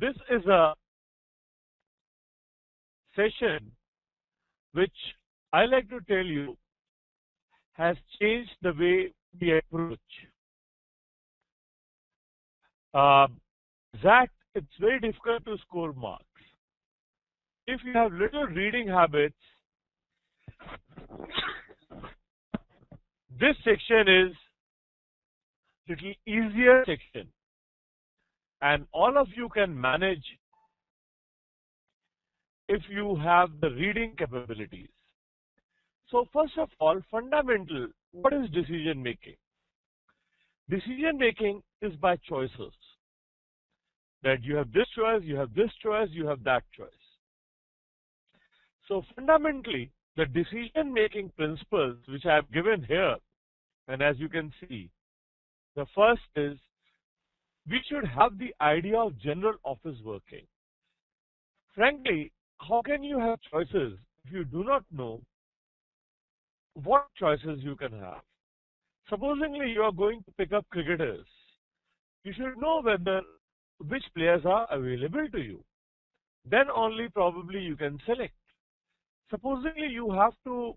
This is a session which I like to tell you has changed the way we approach. That it's very difficult to score marks. If you have little reading habits, this section is little easier section, and all of you can manage if you have the reading capabilities. So first of all, fundamental, what is decision making? Decision making is by choices. That you have this choice, you have this choice, you have that choice. So fundamentally, the decision making principles which I have given here, and as you can see, the first is we should have the idea of general office working. Frankly, how can you have choices if you do not know what choices you can have? Supposingly you are going to pick up cricketers, you should know which players are available to you. Then only probably you can select. Supposingly you have to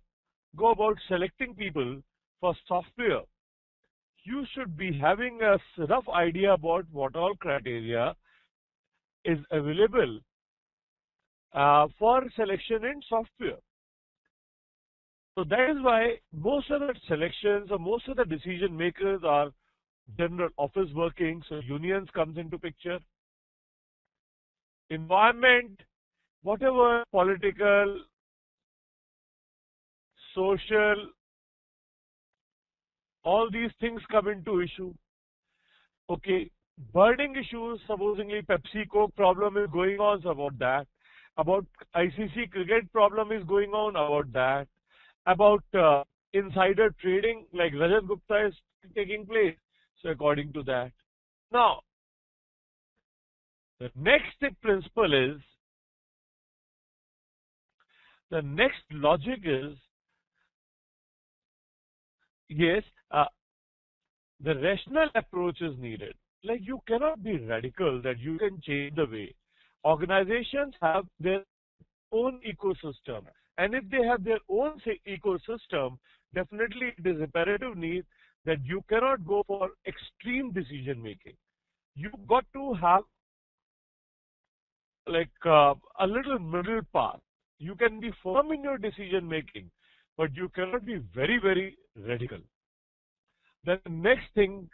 go about selecting people for software, you should be having a rough idea about what all criteria is available for selection in software. So that is why most of the selections or most of the decision makers are general office working, so unions comes into picture. Environment, whatever political, social, all these things come into issue. Okay, burning issues, supposingly Pepsi Coke problem is going on, so about that. About ICC cricket problem is going on, about that. About insider trading like Rajat Gupta is taking place, so according to that. Now, the next principle is, the next logic is, yes, the rational approach is needed. Like you cannot be radical that you can change the way. Organizations have their own ecosystem. And if they have their own ecosystem, definitely it is imperative need that you cannot go for extreme decision making. You've got to have like a little middle path. You can be firm in your decision making, but you cannot be very, very radical. Then the next thing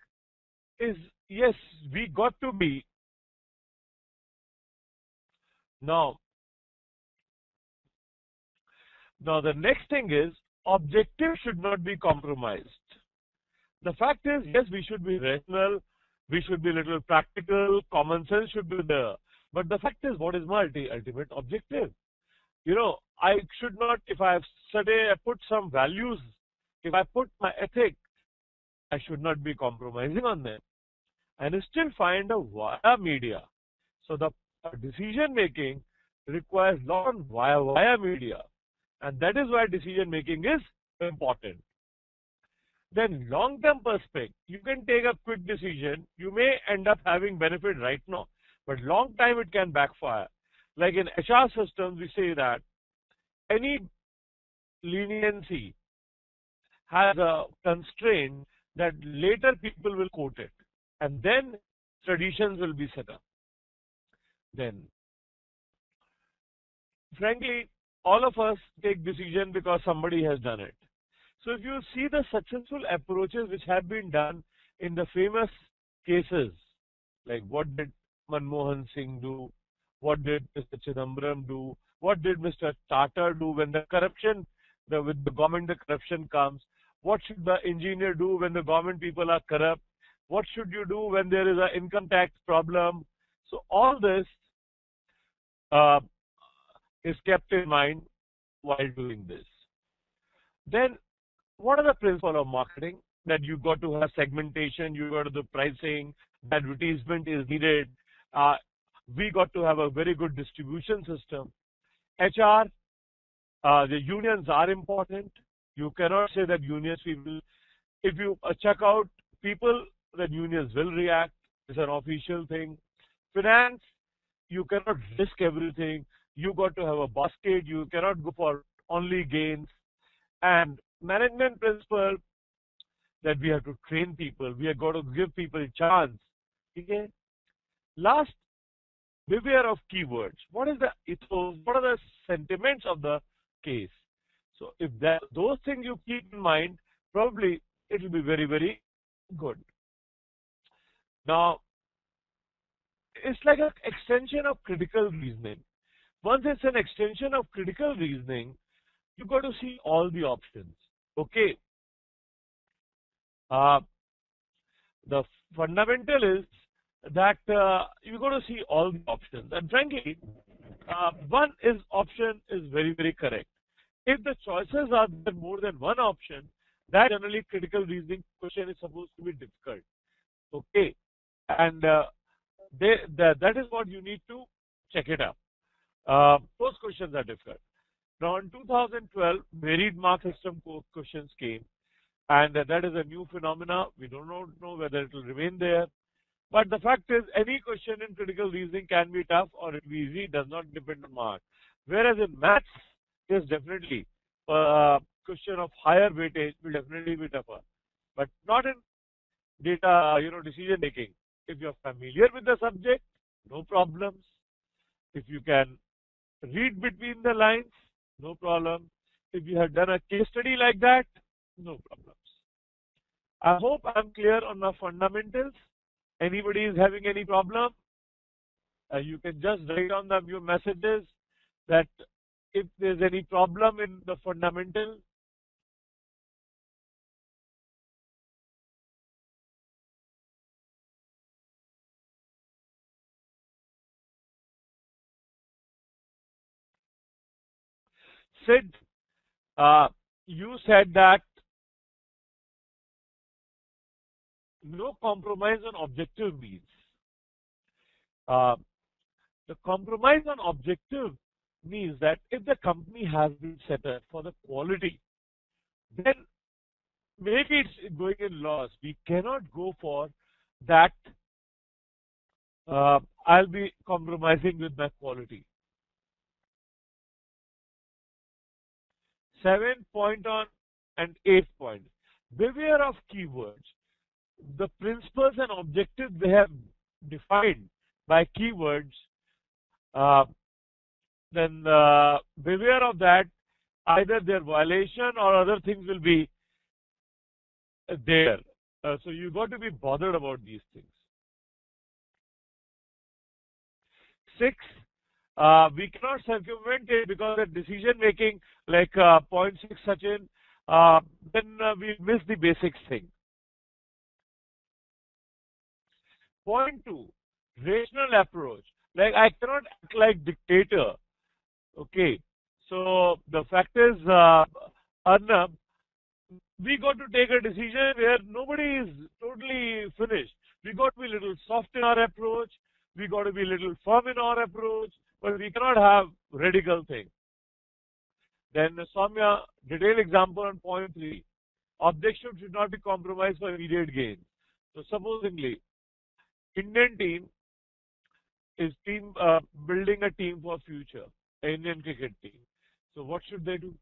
is, yes, we got to be now the next thing is objective should not be compromised. The fact is, yes, we should be rational, we should be a little practical, common sense should be there. But the fact is, what is my ultimate objective? You know, I should not, if I put some values, if I put my ethics, I should not be compromising on them. And still find a via media. So the decision making requires lot of via media. And that is why decision making is important. Then long-term perspective, you can take a quick decision. You may end up having benefit right now, but long time it can backfire. Like in HR systems, we say that any leniency has a constraint that later people will quote it, and then traditions will be set up. Then, frankly, all of us take decision because somebody has done it. So if you see the successful approaches which have been done in the famous cases, like what did Manmohan Singh do, what did Mr. Chidambaram do, what did Mr. Tata do when the corruption, with the government the corruption comes, what should the engineer do when the government people are corrupt, what should you do when there is an income tax problem. So all this is kept in mind while doing this. Then, what are the principles of marketing? That you got to have segmentation, you got to do pricing, the advertisement is needed. We got to have a very good distribution system. HR, the unions are important. You cannot say that unions people, if you check out people, then unions will react. It's an official thing. Finance, you cannot risk everything. You got to have a basket. You cannot go for only gains. And management principle that we have to train people. We have got to give people a chance. Okay. Last, beware of keywords. What is the ethos? What are the sentiments of the case? So if those things you keep in mind, probably it will be very, very good. Now, it's like an extension of critical reasoning. Once it's an extension of critical reasoning, you got to see all the options. Okay. The fundamental is that you got to see all the options. And frankly, one option is very, very correct. If the choices are there more than one option, that generally critical reasoning question is supposed to be difficult. Okay. And that is what you need to check it out. Those questions are difficult. Now, in 2012, varied mark system questions came, and that is a new phenomena. We don't know whether it will remain there. But the fact is, any question in critical reasoning can be tough or it will be easy, does not depend on mark. Whereas in maths, is definitely a question of higher weightage will definitely be tougher. But not in data, decision making. If you're familiar with the subject, no problems. If you can read between the lines, no problem. If you have done a case study like that, no problems. I hope I'm clear on the fundamentals. Anybody is having any problem, you can just write on your messages that if there's any problem in the fundamental. Sid, you said that no compromise on objective means. The compromise on objective means that if the company has been set up for the quality, then maybe it's going in loss. We cannot go for that. I'll be compromising with my quality. 7th point on and 8th point. Beware of keywords. The principles and objectives they have defined by keywords, then beware of that. Either their violation or other things will be there. So you got to be bothered about these things. 6, we cannot circumvent it because the decision making, like point 6, Sachin, then we miss the basics thing. Point 2, rational approach. Like I cannot act like dictator. Okay. So the fact is, Arnab, we got to take a decision where nobody is totally finished. We got to be a little soft in our approach. We got to be a little firm in our approach, but we cannot have radical thing. Then Soumya, detailed example on point 3. Objective should not be compromised for immediate gain. So supposingly, Indian team is building a team for future, Indian cricket team. So what should they do?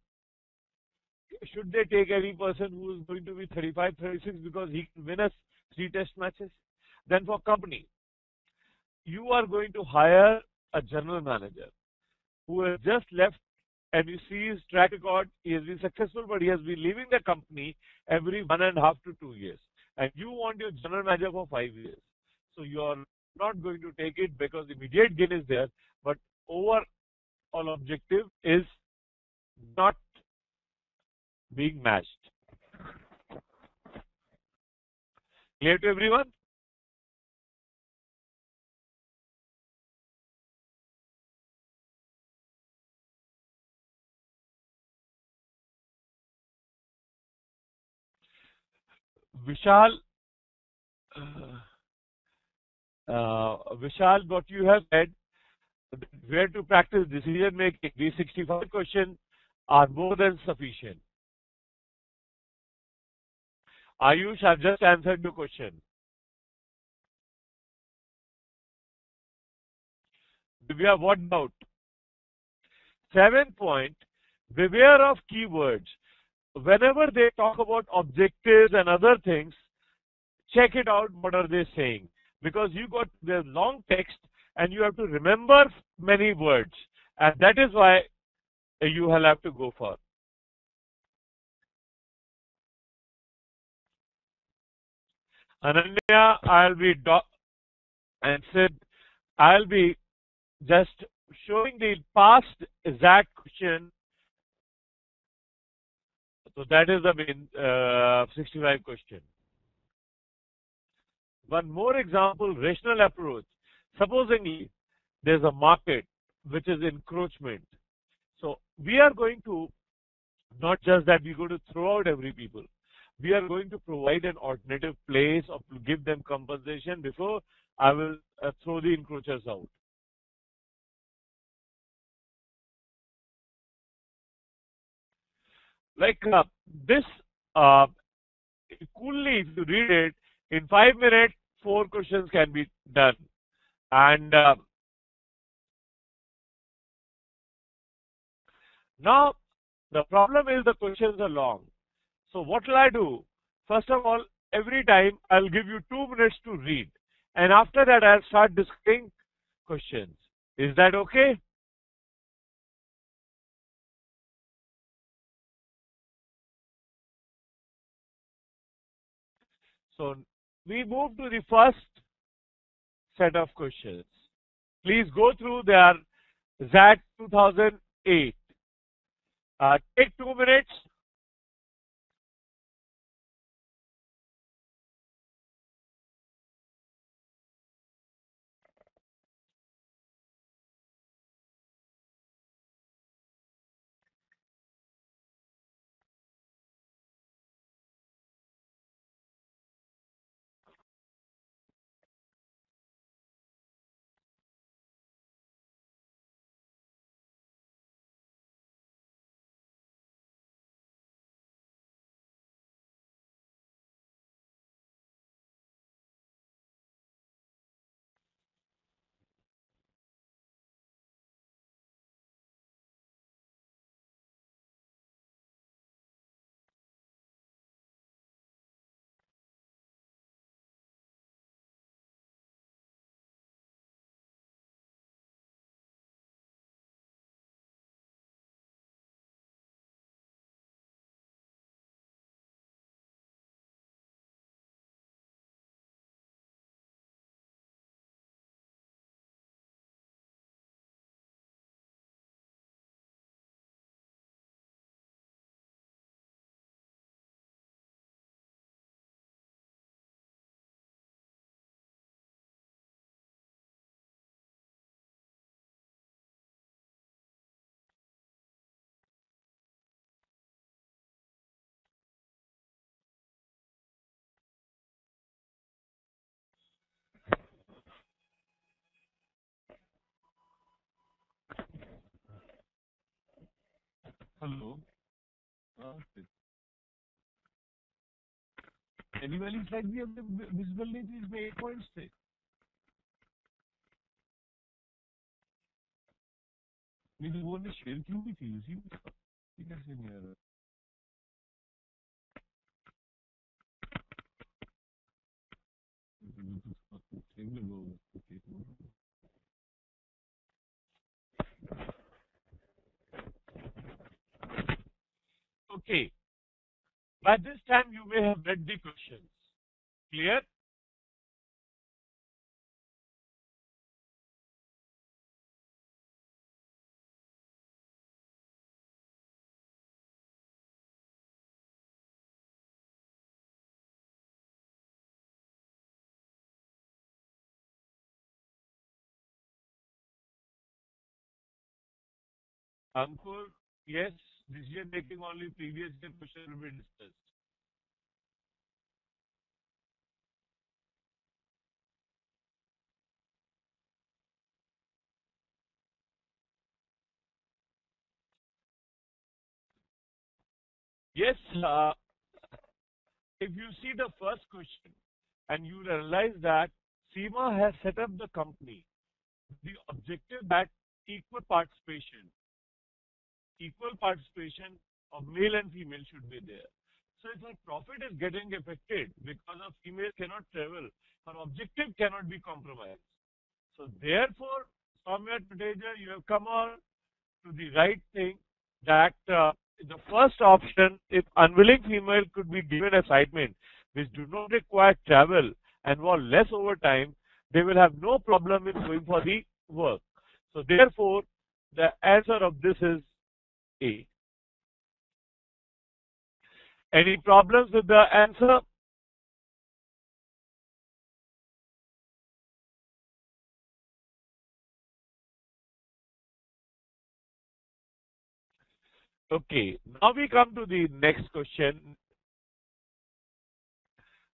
Should they take any person who is going to be 35, 36 because he can win us 3 test matches? Then for company, you are going to hire a general manager who has just left, and you see his track record. He has been successful, but he has been leaving the company every 1.5 to 2 years. And you want your general manager for 5 years. So you are not going to take it because immediate gain is there, but overall objective is not being matched. Clear to everyone? Vishal, what you have said, where to practice decision making, these 65 questions are more than sufficient. Ayush, I've just answered your question. Divya, what doubt? 7th point, beware of keywords. Whenever they talk about objectives and other things, check it out, what are they saying? Because you got the long text and you have to remember many words. And that is why you will have to go for. Ananya, and Sid, I'll be just showing the past XAT question. So that is the main 65 question. One more example, rational approach. Supposingly, there's a market which is encroachment. So we are going to, not just that we're going to throw out every people. We are going to provide an alternative place or give them compensation before I will throw the encroachers out. Like this, coolly, if you read it, in 5 minutes, 4 questions can be done. And now, the problem is the questions are long. So what will I do? First of all, every time I'll give you 2 minutes to read. And after that, I'll start discussing questions. Is that okay? So we move to the first set of questions. Please go through their XAT 2008. Take 2 minutes. Hello. Anybody like the visibility is 8.6. मेरी वो ने share क्यों भी थी उसी में कैसे नहीं आ रहा Okay. By this time, you may have read the questions. Clear? Ankur, yes, decision making only previous year question will be discussed. Yes, if you see the first question and you realize that SEMA has set up the company The objective that equal participation of male and female should be there. So if her profit is getting affected because of female cannot travel, her objective cannot be compromised. So therefore, Soumya Tuteja, you have come on to the right thing that the first option, if unwilling female could be given assignment which do not require travel, involve less overtime, they will have no problem in going for the work. So therefore, the answer of this is A. Any problems with the answer? Okay, now we come to the next question.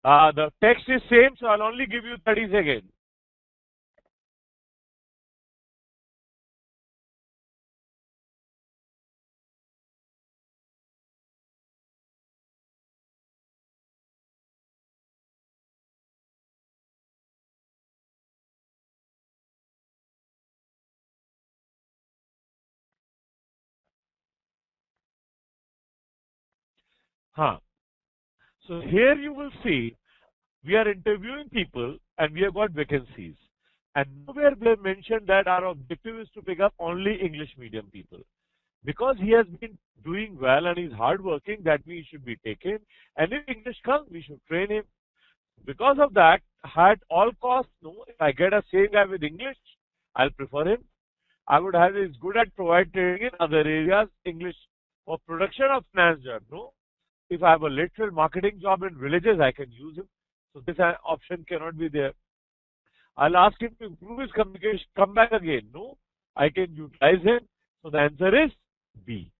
The text is same, so I'll only give you 30 seconds. Huh. So here you will see we are interviewing people and we have got vacancies. And nowhere we have mentioned that our objective is to pick up only English medium people. Because he has been doing well and is hardworking, that means he should be taken. And if English comes, we should train him. Because of that, at all costs, no, if I get a same guy with English, I'll prefer him. I would have is good at providing training in other areas, English for production of finance job, no. If I have a literal marketing job in villages, I can use him. So this option cannot be there. I'll ask him to improve his communication, come back again. No, I can utilize him. So the answer is B.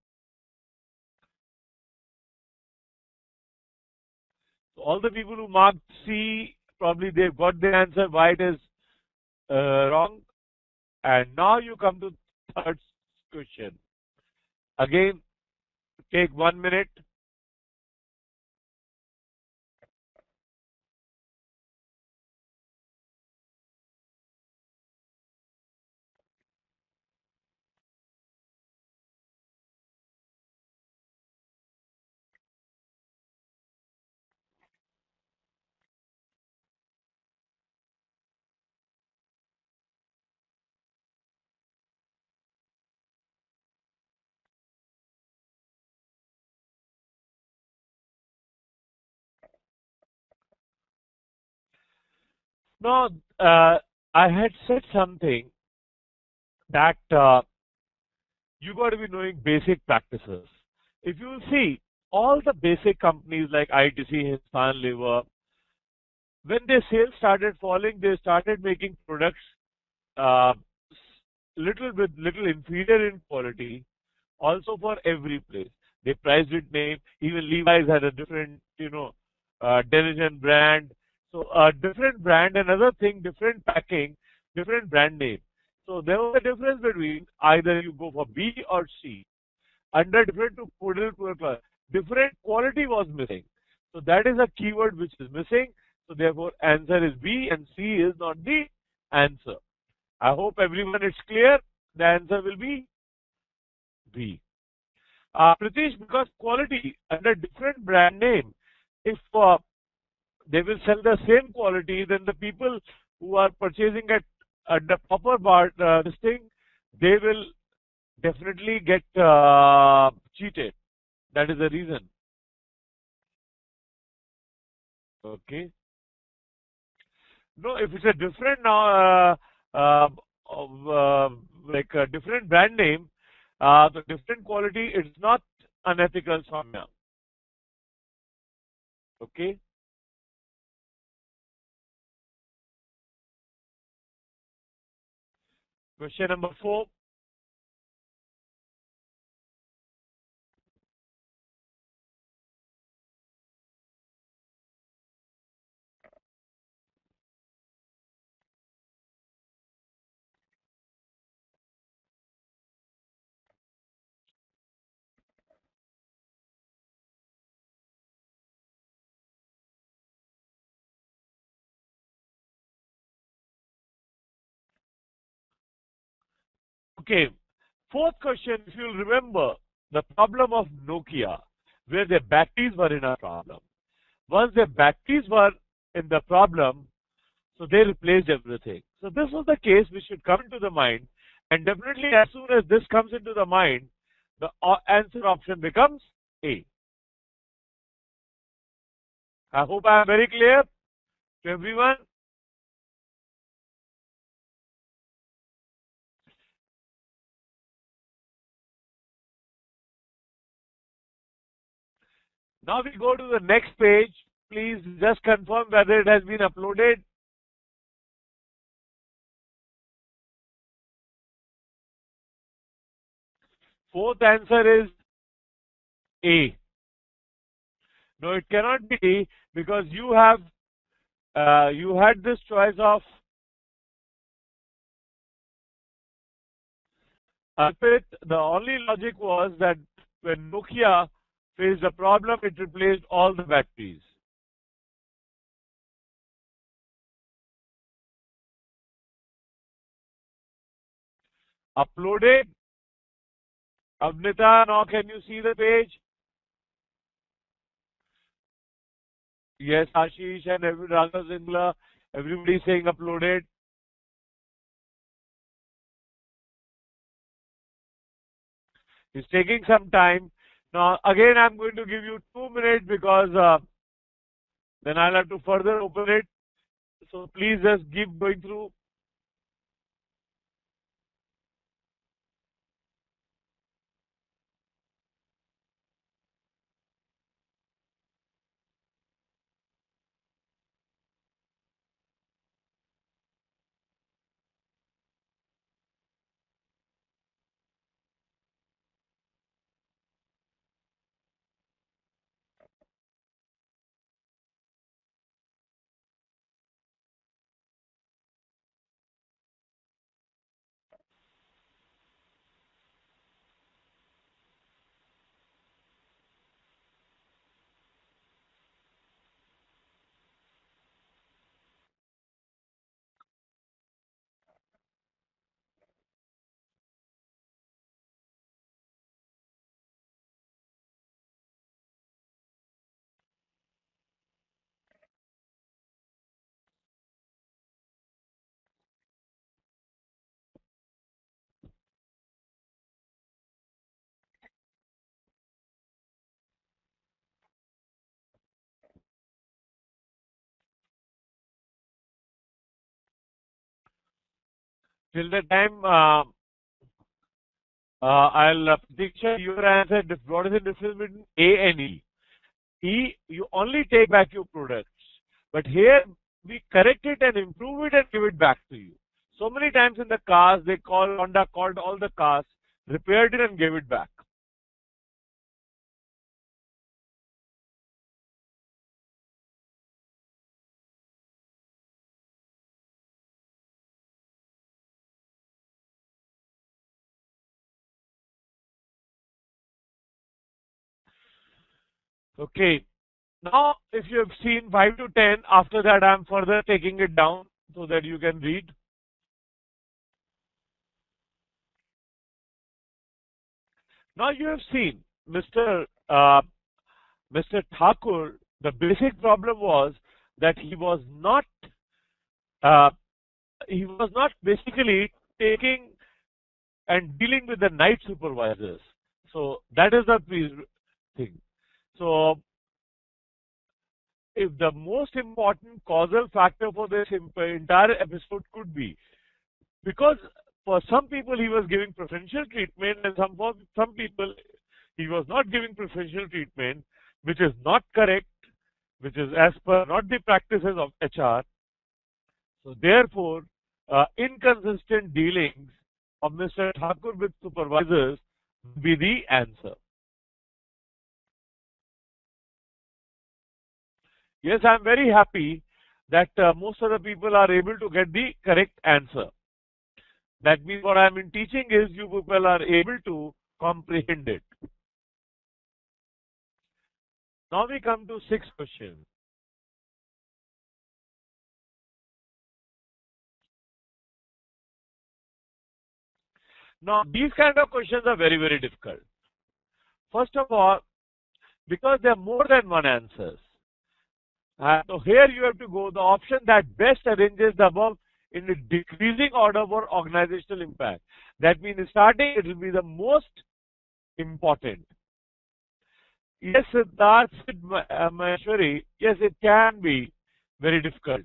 So all the people who marked C, probably they've got the answer why it is wrong. And now you come to third question. Again, take 1 minute. Now, I had said something that you got to be knowing basic practices. If you see, all the basic companies like ITC, Hindustan Lever, when their sales started falling, they started making products uh, little inferior in quality, also for every place. They priced it name. Even Levi's had a different, Denizen brand. So a different brand, another thing, different packing, different brand name. So there was a difference between either you go for B or C. Under different to middle to a class, different quality was missing. So that is a keyword which is missing. So therefore answer is B and C is not the answer. I hope everyone is clear. The answer will be B. Pratish, because quality under different brand name, if they will sell the same quality, then the people who are purchasing at the proper bar, this thing, they will definitely get cheated. That is the reason. Okay. No, if it's a different now, like a different brand name, the different quality, it's not unethical, Soumya. Okay. Question number 4. Okay. Fourth question, if you'll remember the problem of Nokia, where the batteries were in a problem. Once the batteries were in the problem, so they replaced everything. So this was the case which should come into the mind, and definitely as soon as this comes into the mind, the answer option becomes A. I hope I am very clear to everyone. Now we go to the next page. Please just confirm whether it has been uploaded. Fourth answer is A. No, it cannot be D because you had this choice of Arpit. The only logic was that when Nokia faced a problem, it replaced all the batteries. Uploaded. Abnita, now can you see the page? Yes, Ashish and Raghav Singla, everybody saying uploaded. It's taking some time. Now, again, I'm going to give you 2 minutes because then I'll have to further open it. So please just keep going through. Till the time I'll picture your answer. What is the difference between A and E? E, you only take back your products. But here, we correct it and improve it and give it back to you. So many times in the cars, Honda called all the cars, repaired it and gave it back. Okay. Now, if you have seen 5 to 10, after that I am further taking it down so that you can read. Now you have seen Mr. Thakur, the basic problem was that uh, he was not basically taking and dealing with the night supervisors. So that is the thing. So if the most important causal factor for this entire episode could be because for some people he was giving preferential treatment and some people he was not giving preferential treatment, which is not correct, which is as per not the practices of HR. So therefore, inconsistent dealings of Mr. Thakur with supervisors will be the answer. Yes, I am very happy that most of the people are able to get the correct answer. That means what I am teaching is you people are able to comprehend it. Now we come to 6th question. Now, these kind of questions are very, very difficult. First of all, because there are more than one answers. So here you have to go the option that best arranges the above in a decreasing order for organizational impact. That means starting it will be the most important. Yes, Siddharth Maheshwari, yes, it can be very difficult.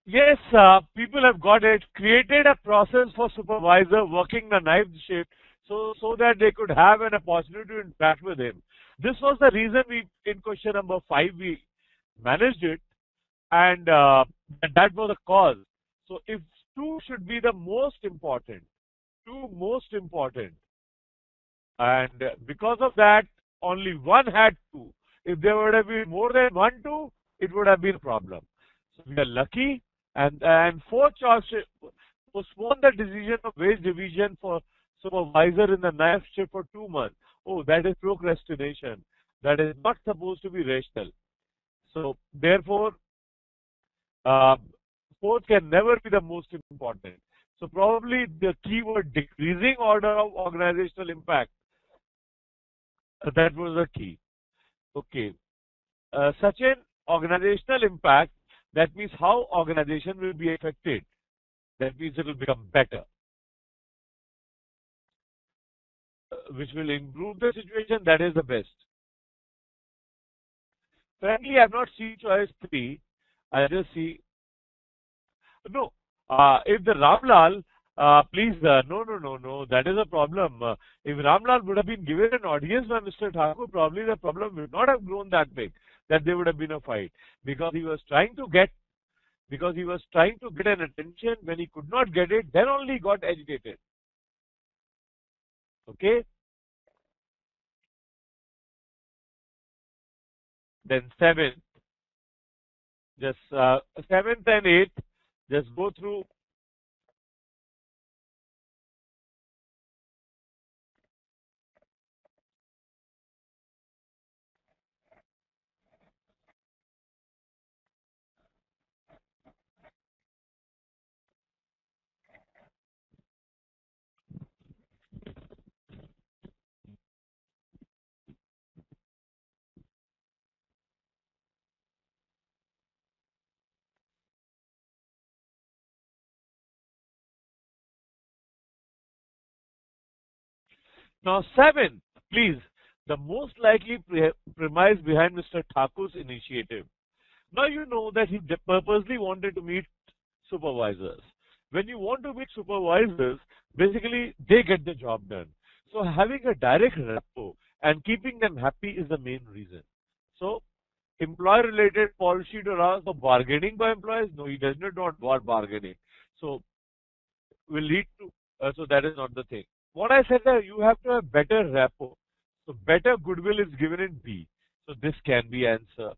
Yes, people have got it. Created a process for supervisor working the night shift so that they could have an opportunity to interact with him. This was the reason we, in question number 5, we managed it, and that was the cause. So if 2 should be the most important, 2 most important, and because of that, only 1 had 2. If there would have been more than 1, 2, it would have been a problem. So we are lucky, and 4th choice, postpone the decision of wage division for supervisor in the night shift for 2 months. Oh, that is procrastination. That is not supposed to be rational. So therefore, 4th can never be the most important. So probably the keyword decreasing order of organizational impact, that was the key. Okay. Such an organizational impact, that means how organization will be affected. That means it will become better, which will improve the situation. That is the best. Frankly, I have not seen choice 3. I just see. No. If the Ramlal, please, no, that is a problem. If Ramlal would have been given an audience by Mr. Thakur, probably the problem would not have grown that big, that there would have been a fight. Because he was trying to get an attention. When he could not get it, then only he got agitated. Okay? Then 7th, just 7th and 8th, just go through. Now 7th, please, the most likely premise behind Mr. Thakur's initiative. Now you know that he purposely wanted to meet supervisors. When you want to meet supervisors, basically they get the job done. So having a direct rapport and keeping them happy is the main reason. So employee-related policy to arouse for bargaining by employees, no, he does not want bargaining. So will lead to, so that is not the thing. What I said that you have to have better rapport. So better goodwill is given in B. So this can be answer.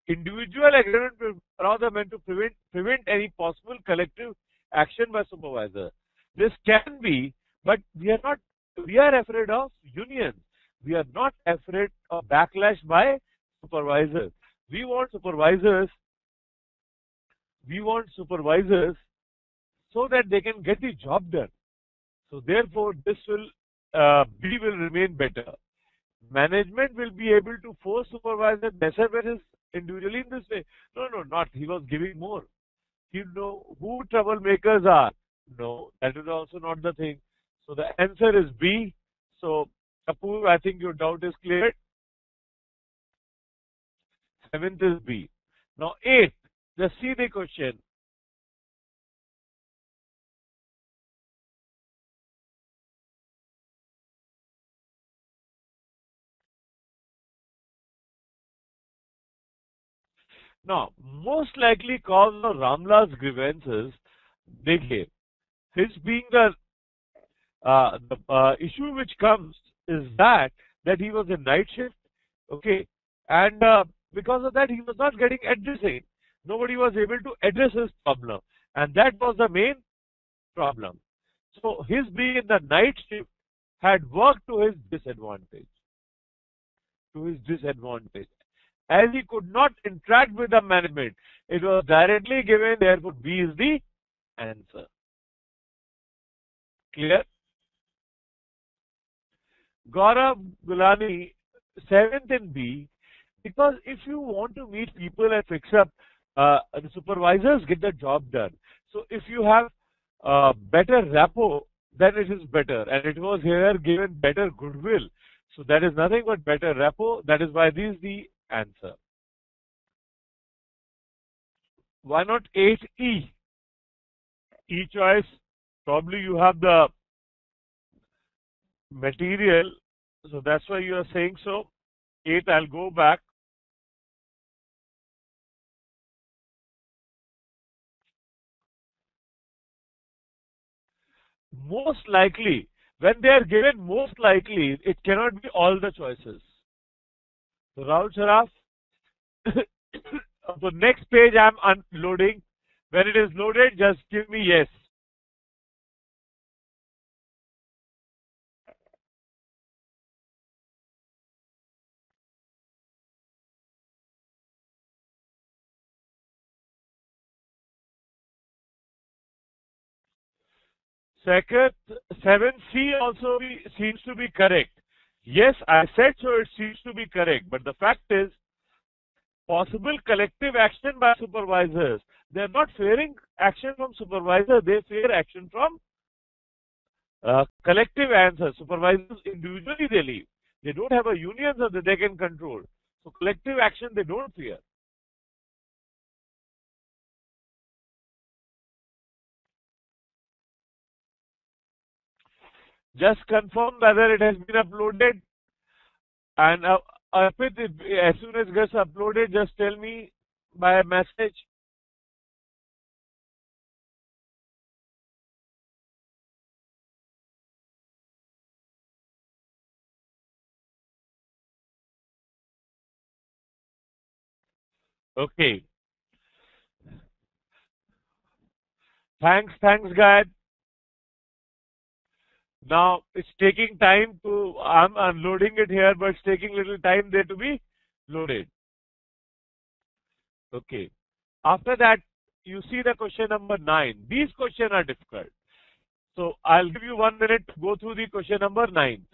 Individual agreement will allow the men to prevent any possible collective action by supervisor. This can be, but we are afraid of unions. We are not afraid of backlash by supervisors. We want supervisors so that they can get the job done. So therefore, this will B will remain better. Management will be able to force supervisor lesser benefits individually in this way. No, not. He was giving more. You know who troublemakers are. No, that is also not the thing. So the answer is B. So Kapoor, I think your doubt is cleared. 7th is B. Now 8th, just see the question. Now, most likely cause of Ramlal's grievances, देखिए, his being the issue which comes is that he was in night shift, okay, and because of that he was not getting addressing. Nobody was able to address his problem, and that was the main problem. So his being in the night shift had worked to his disadvantage. as he could not interact with the management. It was directly given, therefore B is the answer. Clear? Gaurav Gulani, 7th in B, because if you want to meet people and fix up, the supervisors get the job done. So if you have better rapport, then it is better. And it was here given better goodwill. So that is nothing but better rapport. That is why this is the answer. Why not 8E? E choice, probably you have the material, so that's why you are saying so. 8, I'll go back. Most likely, when they are given most likely, it cannot be all the choices. So Rahul Sharaf, the next page I'm unloading. When it is loaded, just give me yes. Second, 7C also seems to be correct. Yes, I said so, it seems to be correct. But the fact is, possible collective action by supervisors. They are not fearing action from supervisor, they fear action from collective answer. Supervisors individually they leave. They don't have a union so that they can control. So collective action they don't fear. Just confirm whether it has been uploaded, and Arpit, as soon as it gets uploaded, just tell me by message. Okay. Thanks, guys. Now it's taking time to, I'm unloading it here, but it's taking little time there to be loaded. Okay. After that, you see the question number 9. These questions are difficult. So I'll give you 1 minute to go through the question number 9.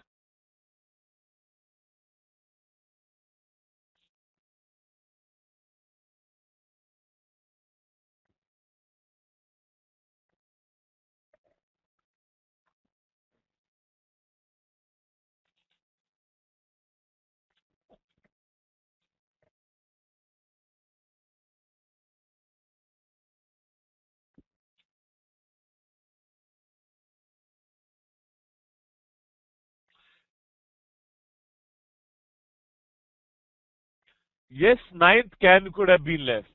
Yes, 9th could have been left.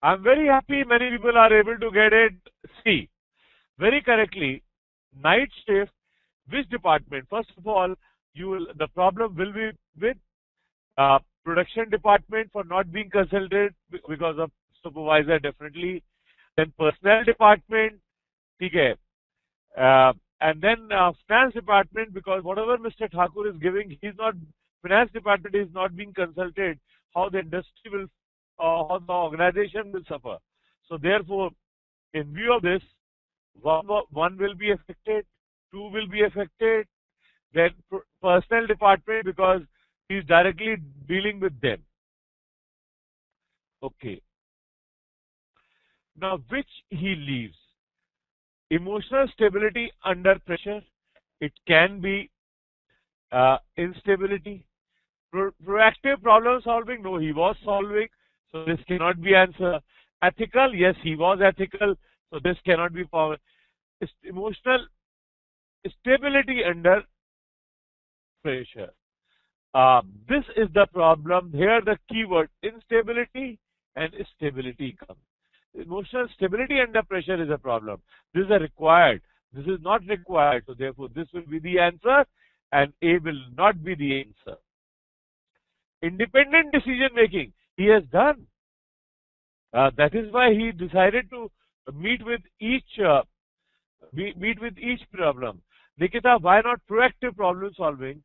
I'm very happy many people are able to get it. See, very correctly, night shift, which department? First of all, the problem will be with production department for not being consulted because of supervisor definitely. Then personnel department, okay. And then finance department, because whatever Mr. Thakur is giving, finance department is not being consulted how the industry will, how the organization will suffer. So therefore, in view of this, one will be affected, 2 will be affected, then personnel department because he is directly dealing with them. Okay. Now, which he leaves? Emotional stability under pressure. It can be instability. Proactive problem solving. No, he was solving. So this cannot be answer. Ethical. Yes, he was ethical. So this cannot be found. Emotional stability under pressure. This is the problem. Here the keyword instability and stability comes. Emotional stability under pressure is a problem. This is a required. This is not required. So therefore, this will be the answer and A will not be the answer. Independent decision making. He has done. That is why he decided to meet with each problem. Nikita, why not proactive problem solving?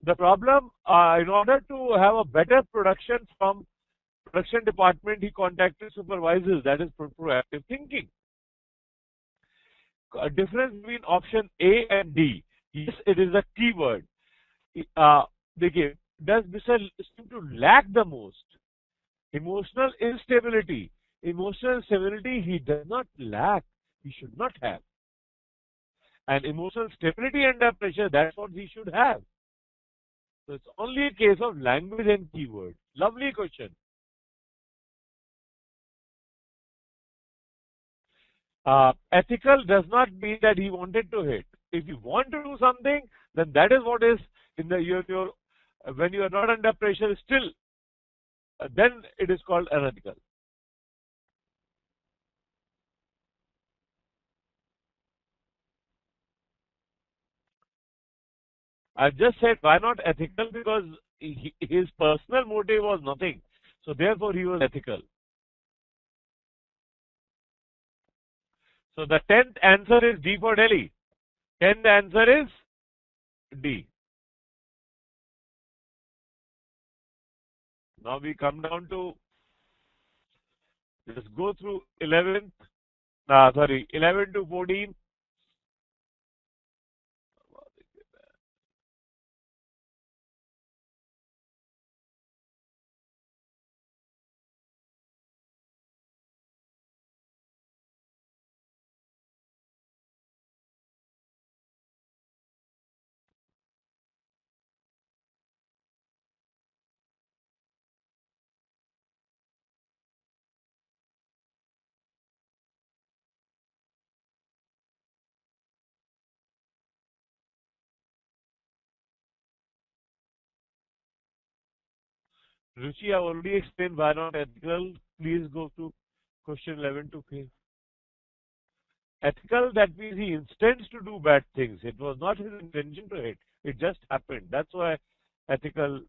The problem, in order to have a better production from production department, he contacted supervisors. That is proactive thinking. A difference between option A and D. Yes, it is a keyword. देखिए, does Mr. seem to lack the most? Emotional instability. Emotional stability he does not lack. He should not have. And emotional stability under pressure, that's what he should have. So it's only a case of language and keyword. Lovely question. Ethical does not mean that he wanted to hit. If you want to do something, then that is what is in the your when you are not under pressure still, then it is called unethical. I've just said why not ethical, because his personal motive was nothing. So therefore he was ethical. So the 10th answer is D for Delhi. 10th answer is D. Now we come down to, let's go through 11th, 11 to 14. Ruchi, I already explained why not ethical. Please go to question 11 to 15. Ethical, that means he intends to do bad things. It was not his intention to hit. It just happened. That's why ethical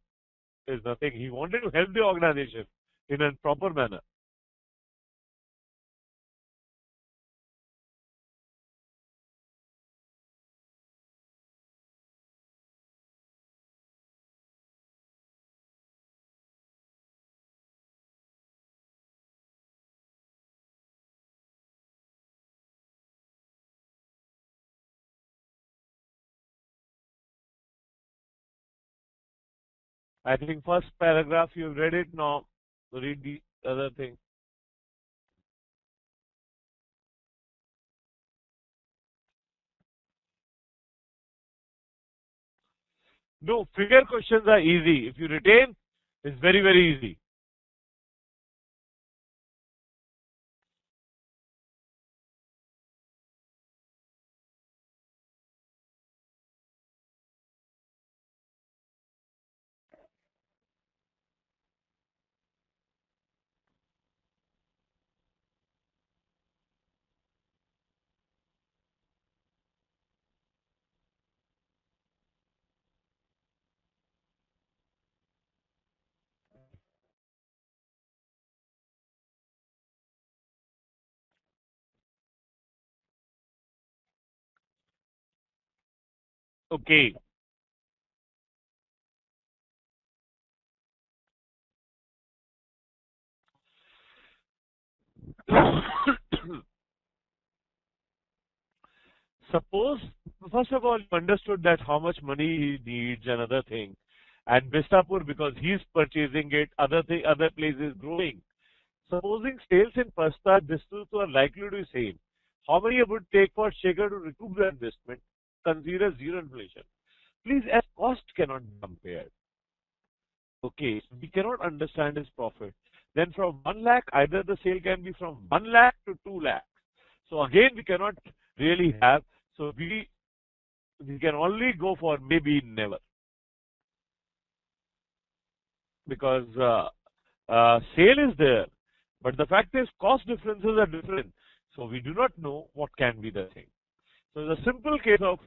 is nothing. He wanted to help the organization in a proper manner. I think first paragraph you've read it. Now read the other thing. No, figure questions are easy. If you retain, it's very, very easy. Okay. Suppose, first of all, you understood that how much money he needs and other thing. And Bistapur, because he's purchasing it, other place is growing. Supposing sales in Pasta, distance are likely to be same. How many it would take for Shaker to recoup the investment? Consider zero inflation. Please, as cost cannot be compared. Okay, so we cannot understand his profit. Then from 1 lakh, either the sale can be from 1 lakh to 2 lakhs. So again, we cannot really have. So we can only go for maybe never. Because sale is there. But the fact is, cost differences are different. So we do not know what can be the thing. So it's a simple case of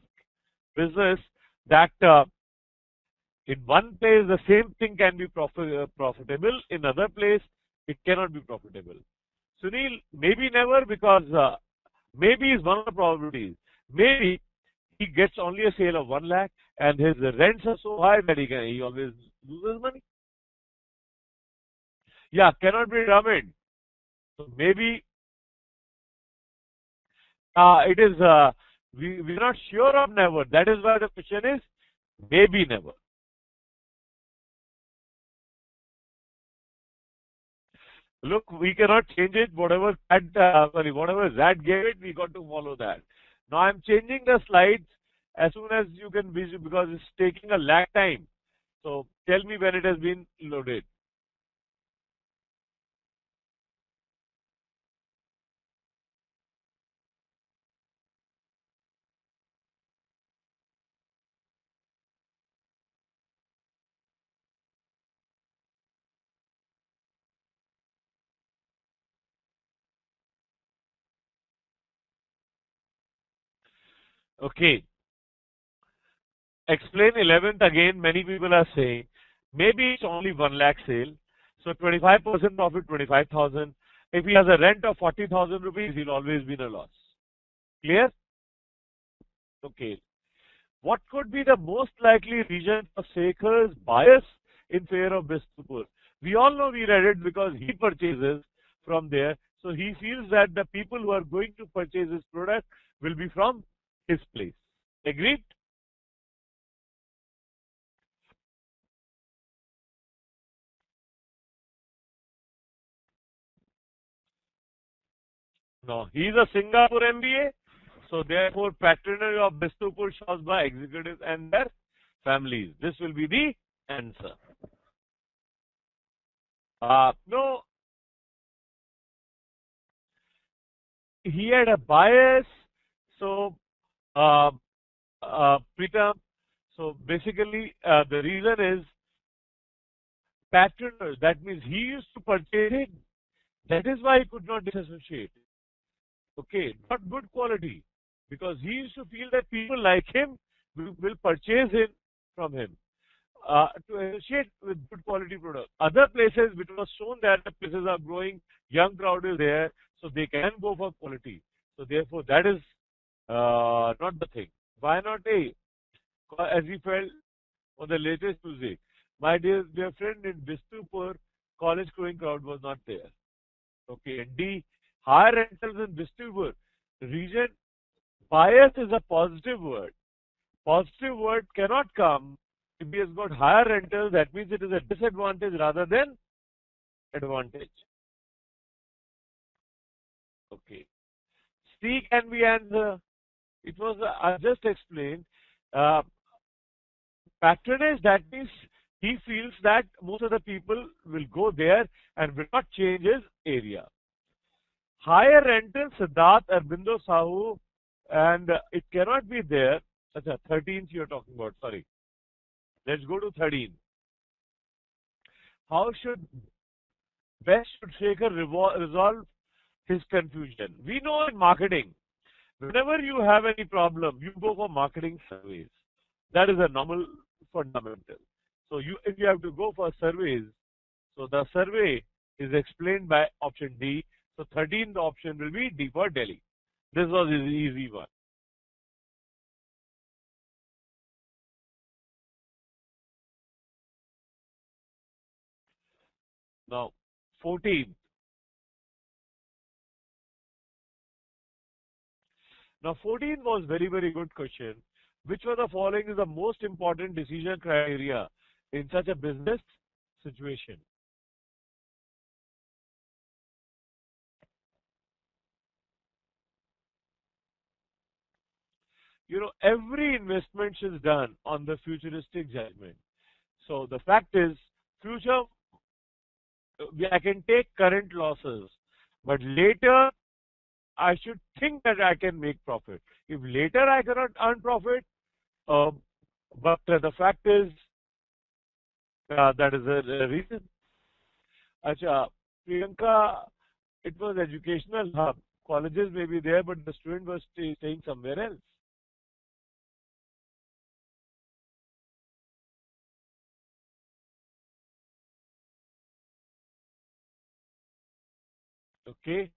business that in one place the same thing can be profitable, in other place it cannot be profitable. Sunil, maybe never, because maybe is one of the probabilities. Maybe he gets only a sale of 1 lakh and his rents are so high that he always loses money. Yeah, cannot be determined. So maybe it is, we're not sure of never. That is why the question is maybe never. Look, we cannot change it. Whatever Zad gave it, we got to follow that. Now I'm changing the slides as soon as you can visit because it's taking a lag time. So tell me when it has been loaded. Okay. Explain 11th again. Many people are saying maybe it's only 1 lakh sale. So 25% profit, 25,000. If he has a rent of 40,000 rupees, he'll always be in a loss. Clear? Okay. What could be the most likely reason for Sekhar's bias in favor of Bistupur? We all know we read it because he purchases from there. So he feels that the people who are going to purchase his product will be from his place. Agreed? No. He is a Singapore MBA. So therefore patronage of Bistupur shows by executives and their families. This will be the answer. No, he had a bias. So, uh, Pritam, so basically, the reason is patronage. That means he used to purchase it. That is why he could not disassociate. Okay, not good quality. Because he used to feel that people like him will purchase him from him. To associate with good quality product. Other places, which was shown that the places are growing, young crowd is there, so they can go for quality. So therefore, that is not the thing. Why not A? As we felt on the latest Tuesday, my dear friend in Bistupur, college going crowd was not there. Okay, and D, higher rentals in Bistupur region. Bias is a positive word. Positive word cannot come if he has got higher rentals. That means it is a disadvantage rather than advantage. Okay. C can be answer. It was I just explained. Uh, Patronage. That means he feels that most of the people will go there and will not change his area. Higher rental, Siddharth, Arbindo Sahu, and it cannot be there. Acha, 13th you are talking about. Sorry. Let's go to 13. How best should Shekhar resolve his confusion? We know in marketing, whenever you have any problem, you go for marketing surveys. That is a normal fundamental. So if you have to go for surveys, so the survey is explained by option D. So 13th option will be D for Delhi. This was the easy one. Now 14th. Now 14 was very good question. Which one of the following is the most important decision criteria in such a business situation? Every investment is done on the futuristic judgment. So the fact is, future, I can take current losses, but later I should think that I can make profit. If later I cannot earn profit, but the fact is, that is the reason. Acha, Priyanka, it was educational hub. Colleges may be there, but the student was staying somewhere else. Okay.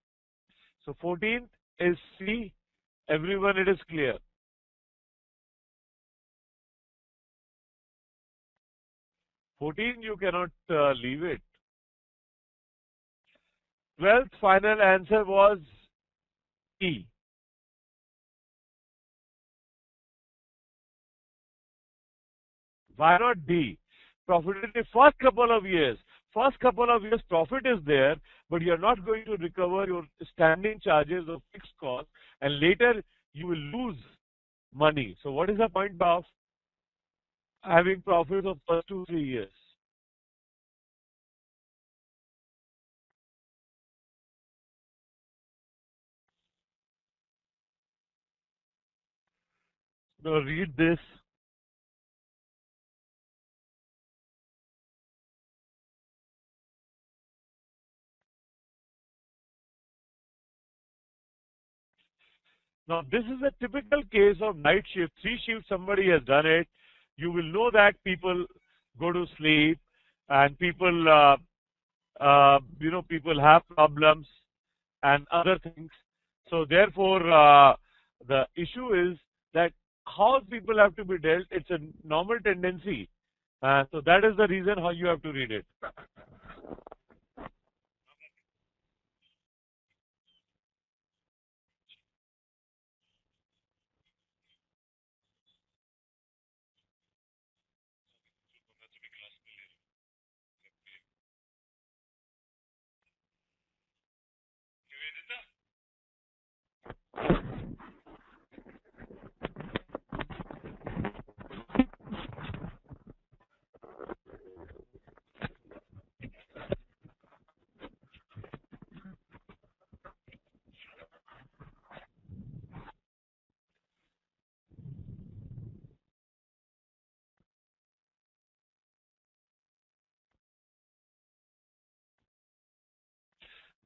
So 14th is C. Everyone, it is clear. 14, you cannot leave it. 12th final answer was E. Why not D? Profit in the first couple of years. First couple of years profit is there, but you are not going to recover your standing charges or fixed costs, and later you will lose money. So what is the point of having profits of first 2-3 years? Now read this. Now this is a typical case of night shift. 3 shifts, somebody has done it. You will know that people go to sleep and people, people have problems and other things. So therefore, the issue is that how people have to be dealt. It's a normal tendency. So that is the reason how you have to read it.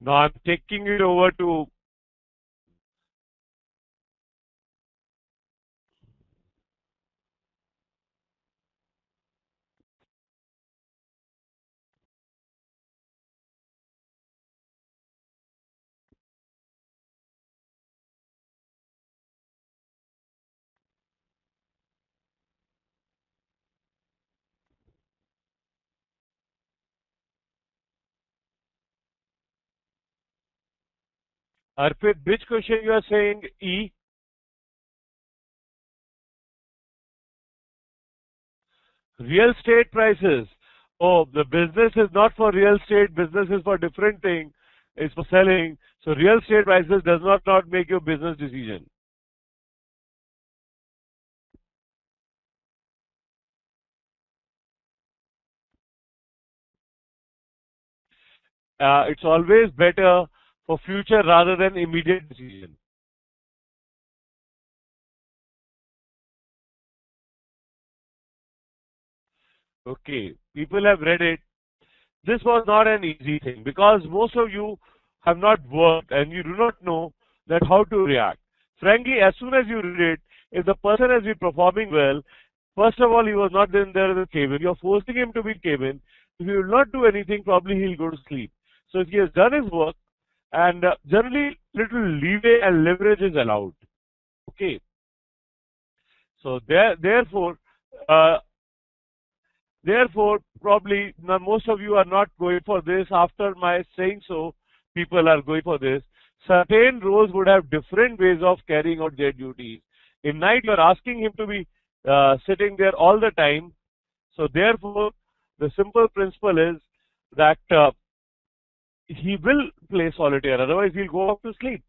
Now I'm taking it over to Arpit. Which question you are saying? E. Real estate prices. Oh, the business is not for real estate. Business is for different thing. It's for selling. So real estate prices does not make your business decision. It's always better for future rather than immediate decision. Okay, people have read it. This was not an easy thing because most of you have not worked and you do not know that how to react. Frankly, as soon as you read it, if the person has been performing well, first of all, he was not in there in the cabin. You're forcing him to be in cabin. If he will not do anything, probably he'll go to sleep. So if he has done his work, and generally little leeway and leverage is allowed. Okay. So uh, therefore, probably most of you are not going for this. After my saying so, people are going for this. Certain roles would have different ways of carrying out their duties. In night, you are asking him to be sitting there all the time. So therefore, the simple principle is that he will play solitaire. Otherwise, he'll go off to sleep.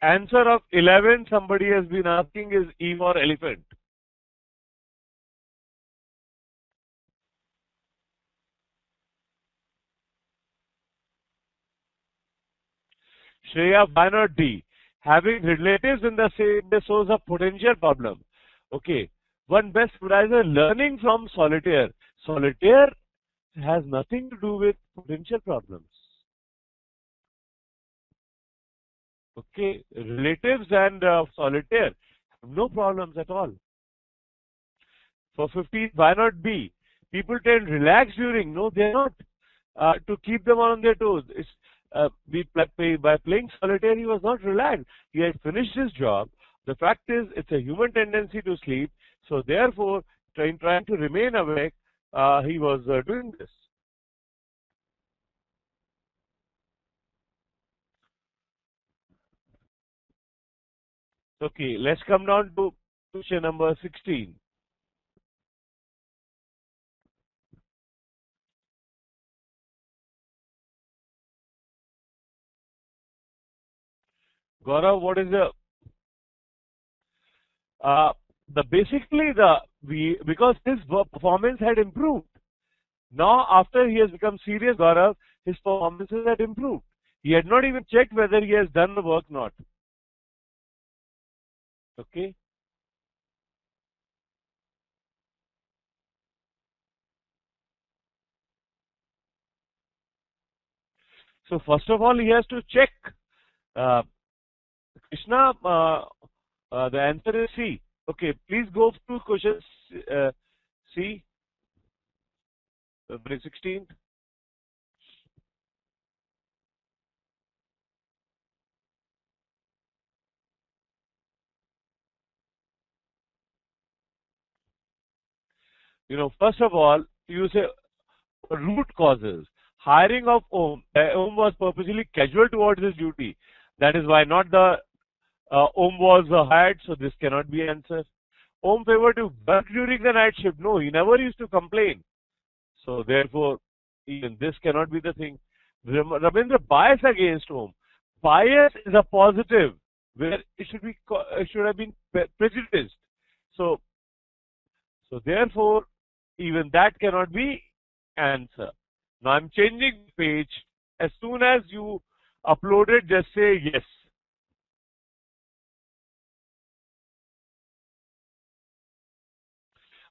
Answer of 11 somebody has been asking is E for elephant. Shreya, why not D? Having relatives in the same day shows a potential problem. Okay. One best advisor learning from solitaire. Solitaire has nothing to do with potential problems. Okay. Relatives and solitaire have no problems at all. For 15, why not B? People tend relax during. No, they're not. To keep them on their toes. By playing solitaire, he was not relaxed. He had finished his job. The fact is, it's a human tendency to sleep. So therefore, trying to remain awake, he was doing this. Okay, let's come down to question number 16. Gaurav, what is uh, basically because his performance had improved. Now, after he has become serious, Gaurav, his performances had improved. He had not even checked whether he has done the work or not. Okay. So first of all, he has to check. Uh, Krishna, the answer is C. Okay, please go through question C, 16. First of all, you say root causes. Hiring of Om. Om was purposely casual towards his duty. That is why not the Om was hired, so this cannot be answer. Om favored to work during the night shift. No, he never used to complain. So therefore, even this cannot be the thing. Rabindra bias against Om. Bias is a positive where it should have been prejudiced. So therefore, even that cannot be answer. Now I'm changing page. As soon as you upload it, just say yes.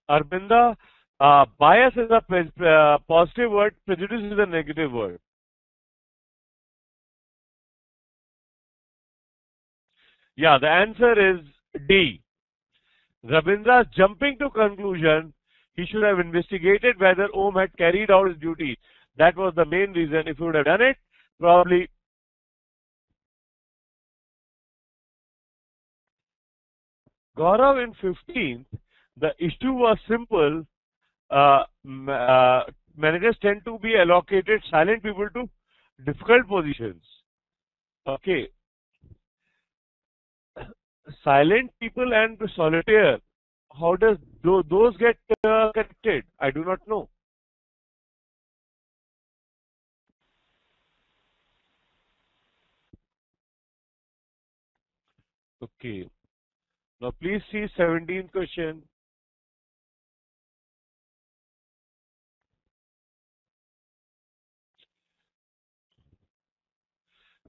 Arvinda, bias is a positive word, prejudice is a negative word. Yeah, the answer is D. Rabindra's jumping to conclusion, he should have investigated whether Om had carried out his duty. That was the main reason. If he would have done it, probably. Gaurav in 15th, the issue was simple. Managers tend to be allocated silent people to difficult positions. Okay. Silent people and solitaire, how does those get connected? I do not know. Okay. Now please see 17th question.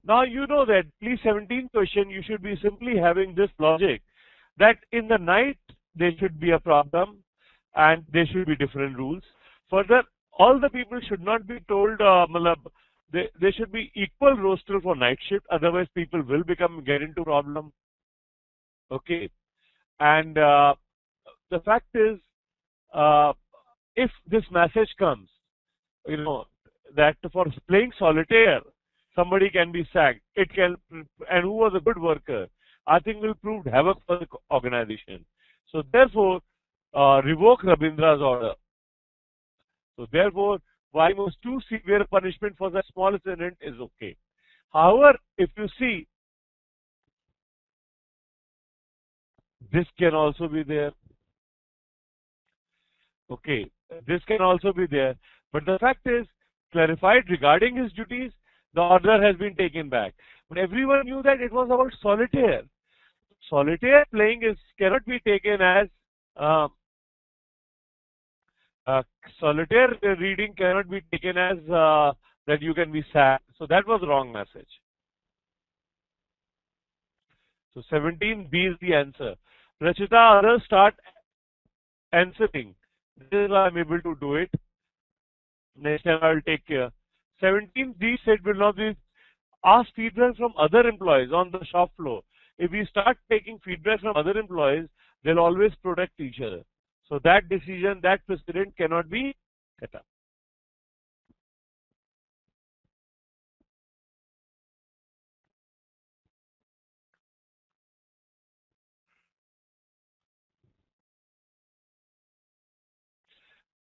Now you know that, please 17th question, you should be simply having this logic that in the night there should be a problem and there should be different rules. Further, all the people should not be told, there should be equal roster for night shift, otherwise people will get into problem. Okay. And the fact is, uh, if this message comes, you know, that for playing solitaire, somebody can be sacked. It can, and who was a good worker, I think will prove havoc for the organization. So therefore, revoke Rabindra's order. So therefore, why was too severe punishment for the small incident is okay. However, if you see, this can also be there. Okay, this can also be there. But the fact is, clarified regarding his duties, the order has been taken back. But everyone knew that it was about solitaire. Solitaire playing cannot be taken as uh, solitaire reading cannot be taken as that you can be sacked. So that was wrong message. So 17B is the answer. Rachita, others start answering. This is why I'm able to do it. Next time I will take care. 17D said will not be ask feedback from other employees on the shop floor. If we start taking feedback from other employees, they'll always protect each other. So that decision, that precedent cannot be set up.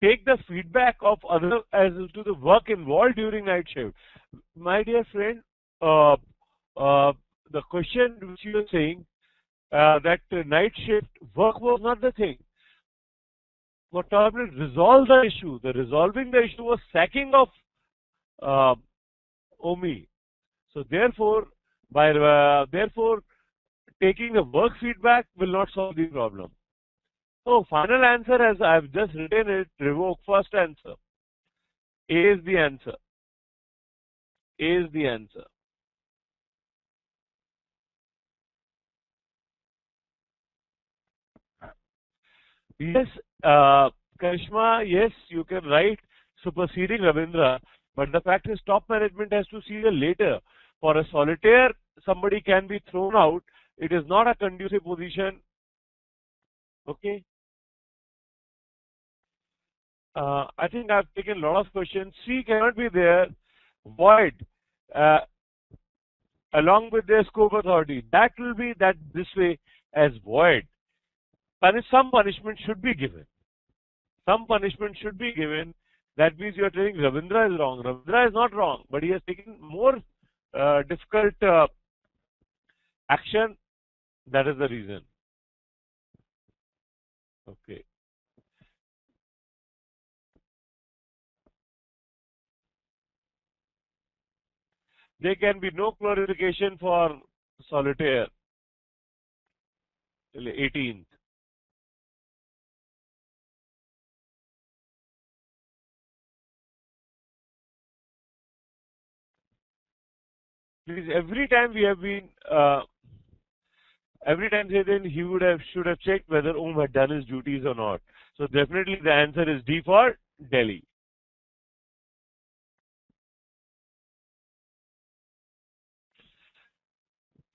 take the feedback of other as to the work involved during night shift. My dear friend, uh, uh, the question which you are saying, that night shift work was not the thing. What Torbjörn resolved the issue. The resolving the issue was sacking of uh, Omi. So therefore, taking the work feedback will not solve the problem. So final answer, as I've just written it, revoke. First answer. A is the answer. A is the answer. Yes, Karishma, yes, you can write superseding Ravindra, but the fact is top management has to see the later. For a solitaire, somebody can be thrown out. It is not a conducive position. Okay. I think I've taken a lot of questions. C cannot be there. Void, uh, along with their scope authority. That will be that this way as void. Some punishment should be given. Some punishment should be given. That means you are telling Ravindra is wrong. Ravindra is not wrong, but he has taken more difficult action. That is the reason. Okay. There can be no clarification for solitaire till 18th. Please, every time we have been, every time say then he should have checked whether Om had done his duties or not. So definitely the answer is D for Delhi.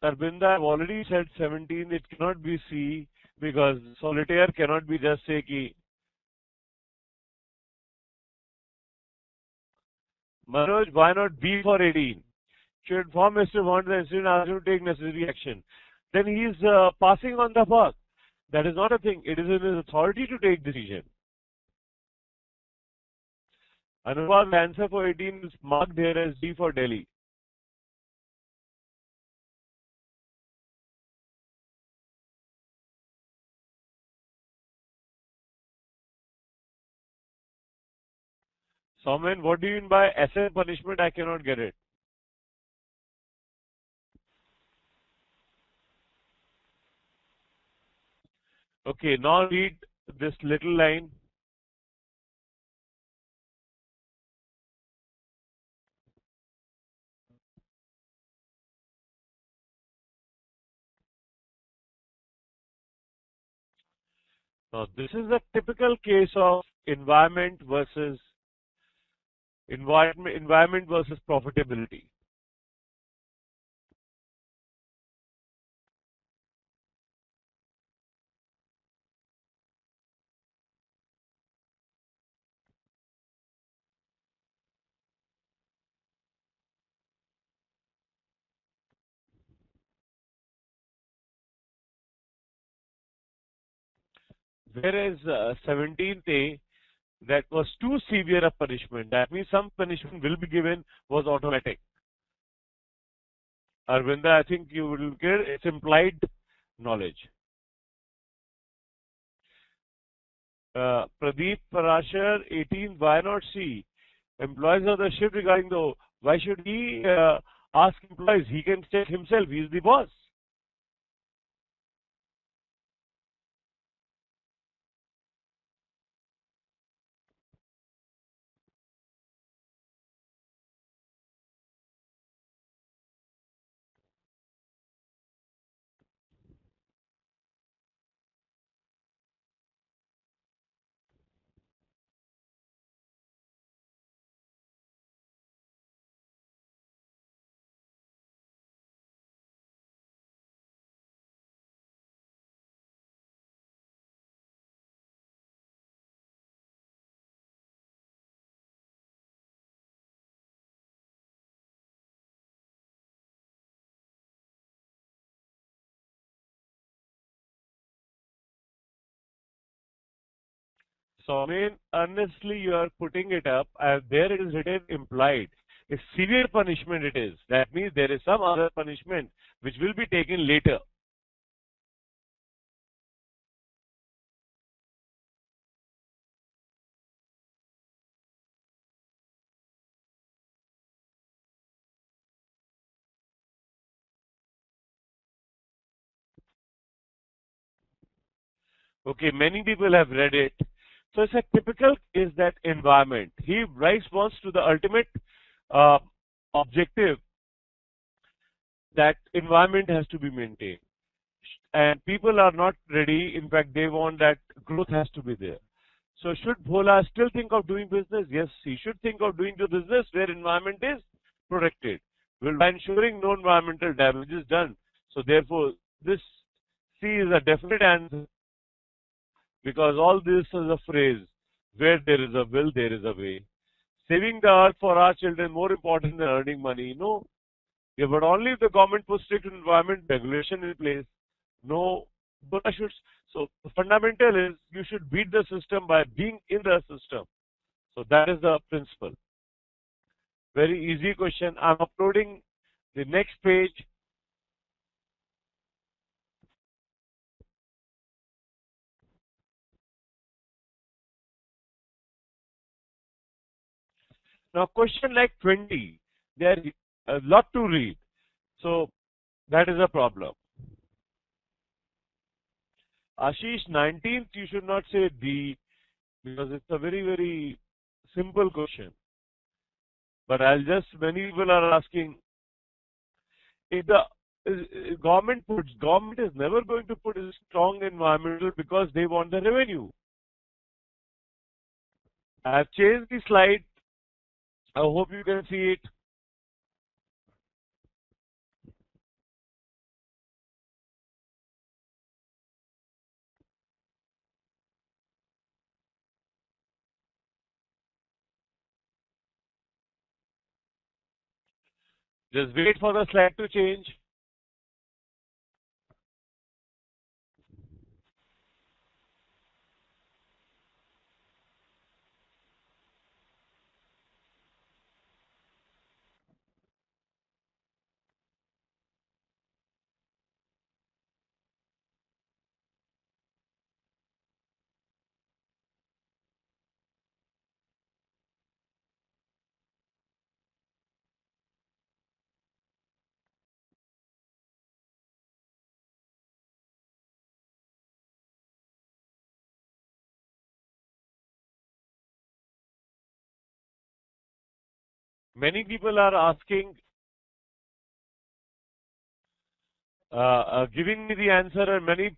Arbinda, I've already said 17. It cannot be C because solitaire cannot be just say ki Manoj, why not B for 18? Should inform Mr. Bond the incident ask him to take necessary action. Then he is passing on the buck. That is not a thing. It is in his authority to take decision. Anubhav, the answer for 18 is marked here as D for Delhi. Someone, what do you mean by SM punishment? I cannot get it. Okay, now read this little line. Now, this is a typical case of environment versus profitability. Whereas 17th A, that was too severe a punishment. That means some punishment will be given was automatic. Arvinda, I think you will get its implied knowledge. Pradeep Parashar, 18, why not C? Employees of the shift regarding the, why should he ask employees? He can check himself, he is the boss. So, I mean, honestly, you are putting it up, and there it is written implied. A severe punishment it is. That means there is some other punishment which will be taken later. Okay, many people have read it. So it's a typical is that environment. He responds to the ultimate uh, objective that environment has to be maintained. And people are not ready. In fact, they want that growth has to be there. So should Bhola still think of doing business? Yes, he should think of doing the business where environment is protected. Well, by ensuring no environmental damage is done. So therefore, this C is a definite answer because all this is a phrase. Where there is a will, there is a way. Saving the earth for our children more important than earning money. No, yeah, but only if the government puts strict environment regulation in place. No, but I should. So the fundamental is you should beat the system by being in the system. So that is the principle. Very easy question. I'm uploading the next page. Now question like 20. There is a lot to read. So that is a problem. Ashish, 19th, you should not say D because it's a very, very simple question. But many people are asking, if the government is never going to put a strong environmental because they want the revenue. I have changed the slide. I hope you can see it. Just wait for the slide to change. Many people are asking, giving me the answer, and many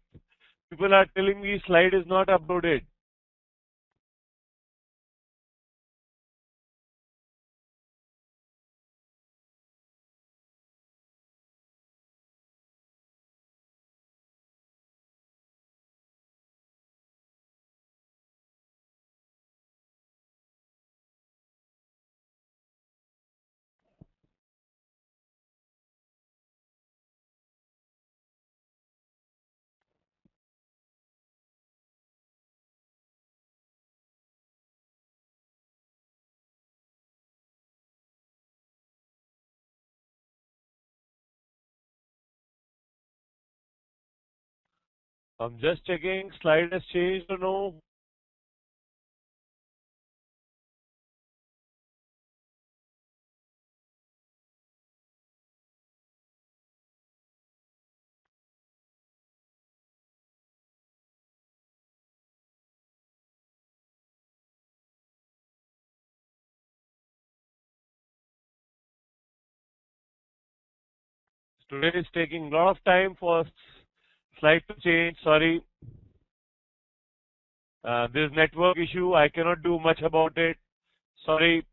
people are telling me slide is not uploaded. I'm just checking slide has changed or no. Today is taking a lot of time for slide to change. Sorry. This network issue, I cannot do much about it. Sorry.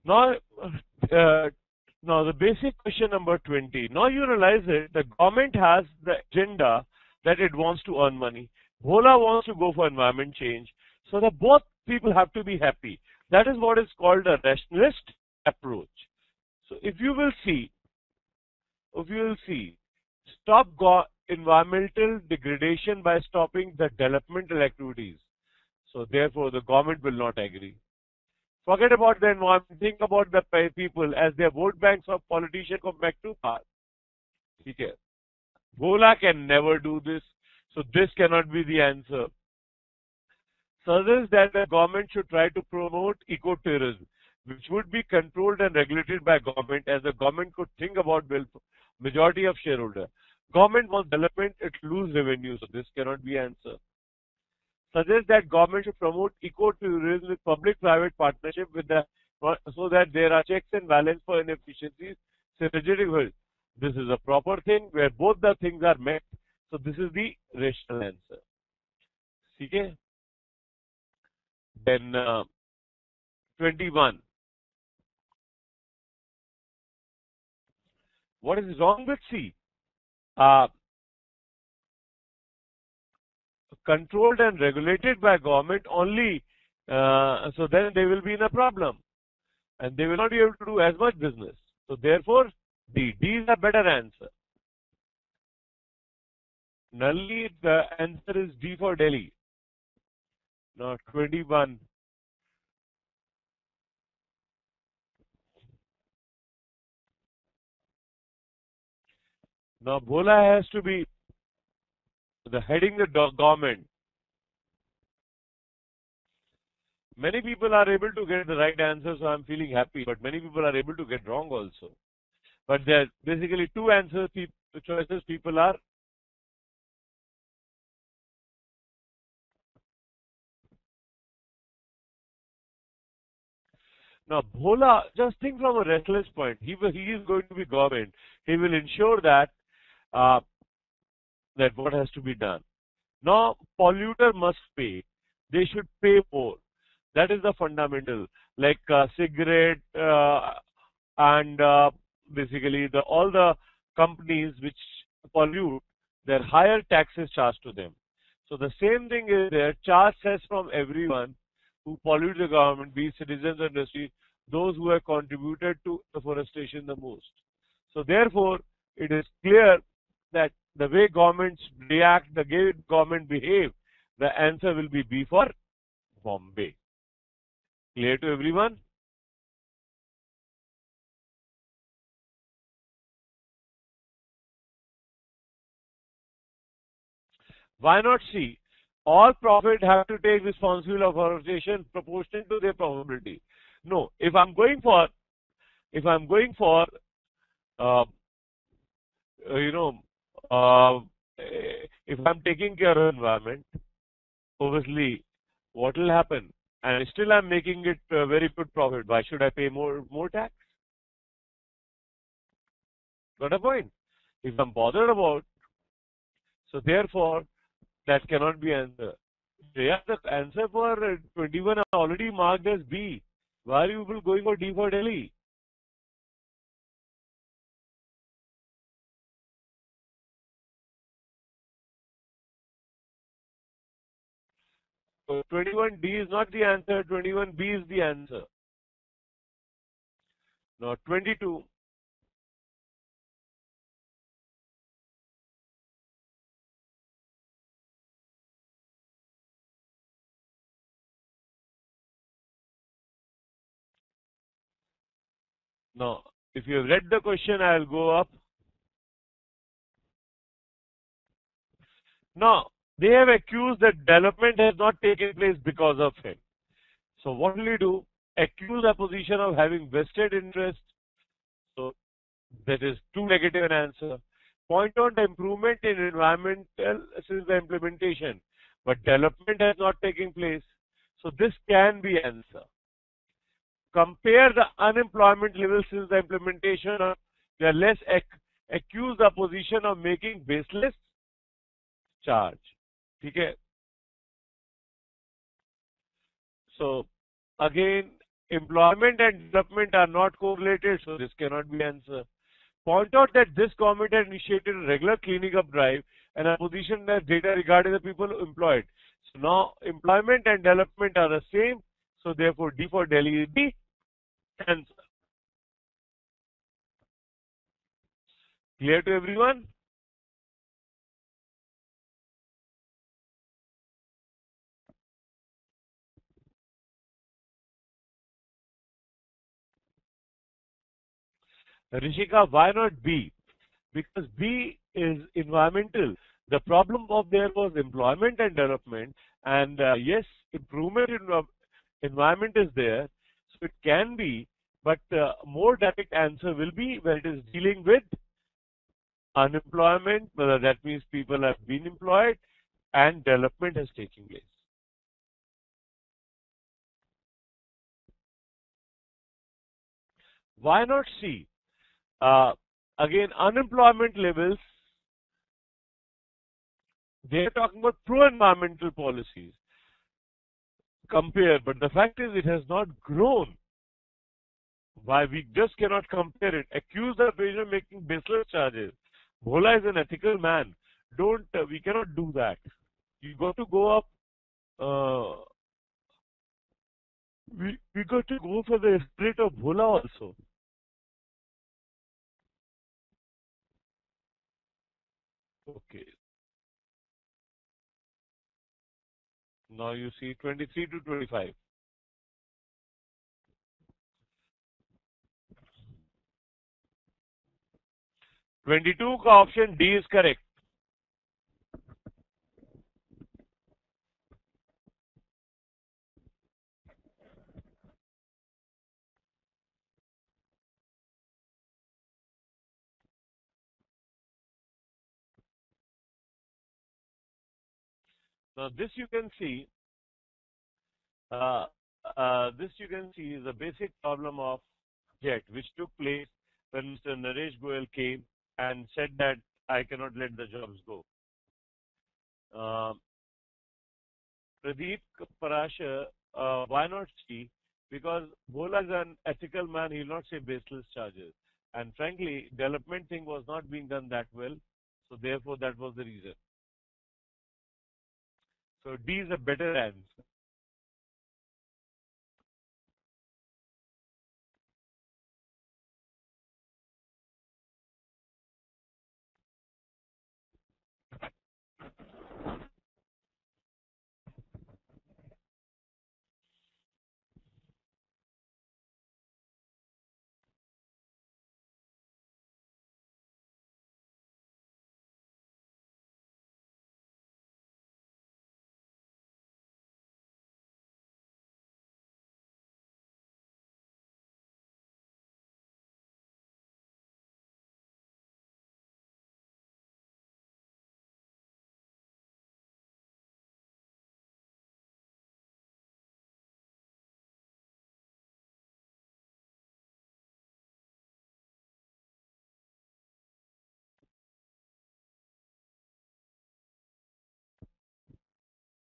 Now, Now, the basic question number 20. Now you realize that the government has the agenda that it wants to earn money. Bhola wants to go for environment change. So that both people have to be happy. That is what is called a rationalist approach. So if you will see, stop environmental degradation by stopping the developmental activities. So therefore, the government will not agree. Forget about the environment. Think about the people as their vote banks of politicians come back to power. Okay. Bhola can never do this. So this cannot be the answer. Suggests that the government should try to promote eco-tourism, which would be controlled and regulated by government, as the government could think about majority of shareholder. Government wants development, it lose revenue, so this cannot be answer. Suggests that government should promote eco-tourism with public-private partnership so that there are checks and balance for inefficiencies, synergetic. This is a proper thing where both the things are met. So this is the rational answer. Okay? Then 21. What is wrong with C? Controlled and regulated by government only, so then they will be in a problem and they will not be able to do as much business. So therefore, D is a better answer. Nullly, the answer is D for Delhi. Now 21. Now Bhola has to be heading the government. Many people are able to get the right answer, so I'm feeling happy. But many people are able to get wrong also. But there are basically two answers, choices people are. Now, Bhola, just think from a restless point. He is going to be government. He will ensure that that what has to be done. Now, polluter must pay. They should pay more. That is the fundamental. Like cigarette and basically all the companies which pollute, their higher taxes charged to them. So the same thing is there. Charge cess from everyone who pollute the government, be citizens or industry, those who have contributed to deforestation the most. So therefore, it is clear that the way governments react, the way government behave, the answer will be B for Bombay. Clear to everyone? Why not C? All profit have to take responsibility of organization proportionate to their profitability. No, if I'm going for if I'm taking care of environment, obviously, what will happen? And still I'm making it a very good profit. Why should I pay more tax? Got a point? If I'm bothered about, so therefore, that cannot be answered. Yeah, the answer for 21 are already marked as B. Why are you people going for D for Delhi? So 21D is not the answer, 21B is the answer. Now 22. Now, if you have read the question, I will go up. Now, they have accused that development has not taken place because of him. So what will you do? Accuse the opposition of having vested interest. So that is too negative an answer. Point out the improvement in environmental since the implementation, but development has not taken place. So this can be answer. Compare the unemployment level since the implementation of the less accuse the opposition of making baseless charge. Okay. So again, employment and development are not correlated, so this cannot be answer. Point out that this government has initiated a regular cleaning up drive and a position that data regarding the people employed. So now employment and development are the same, so therefore D for Delhi is the answer. Clear to everyone? Rishika, why not B? Because B is environmental. The problem of there was employment and development, and yes, improvement in environment is there, so it can be, but more direct answer will be when it is dealing with unemployment, whether that means people have been employed and development has taken place. Why not C? Again, unemployment levels, they're talking about pro-environmental policies. Compare, but the fact is it has not grown. Why we just cannot compare it? Accuse the appraiser of making baseless charges. Bhola is an ethical man. Don't we cannot do that. You got to go up. We got to go for the spirit of Bhola also. Okay. Now you see 23 to 25. 22 का option D is correct. Now this you can see. This you can see is a basic problem of JET, which took place when Mr. Naresh Goyal came and said that I cannot let the jobs go. Pradeep Parashar, why not C? Because Bhola is an ethical man, he will not say baseless charges. And frankly, development thing was not being done that well, so therefore that was the reason. So D is a better answer.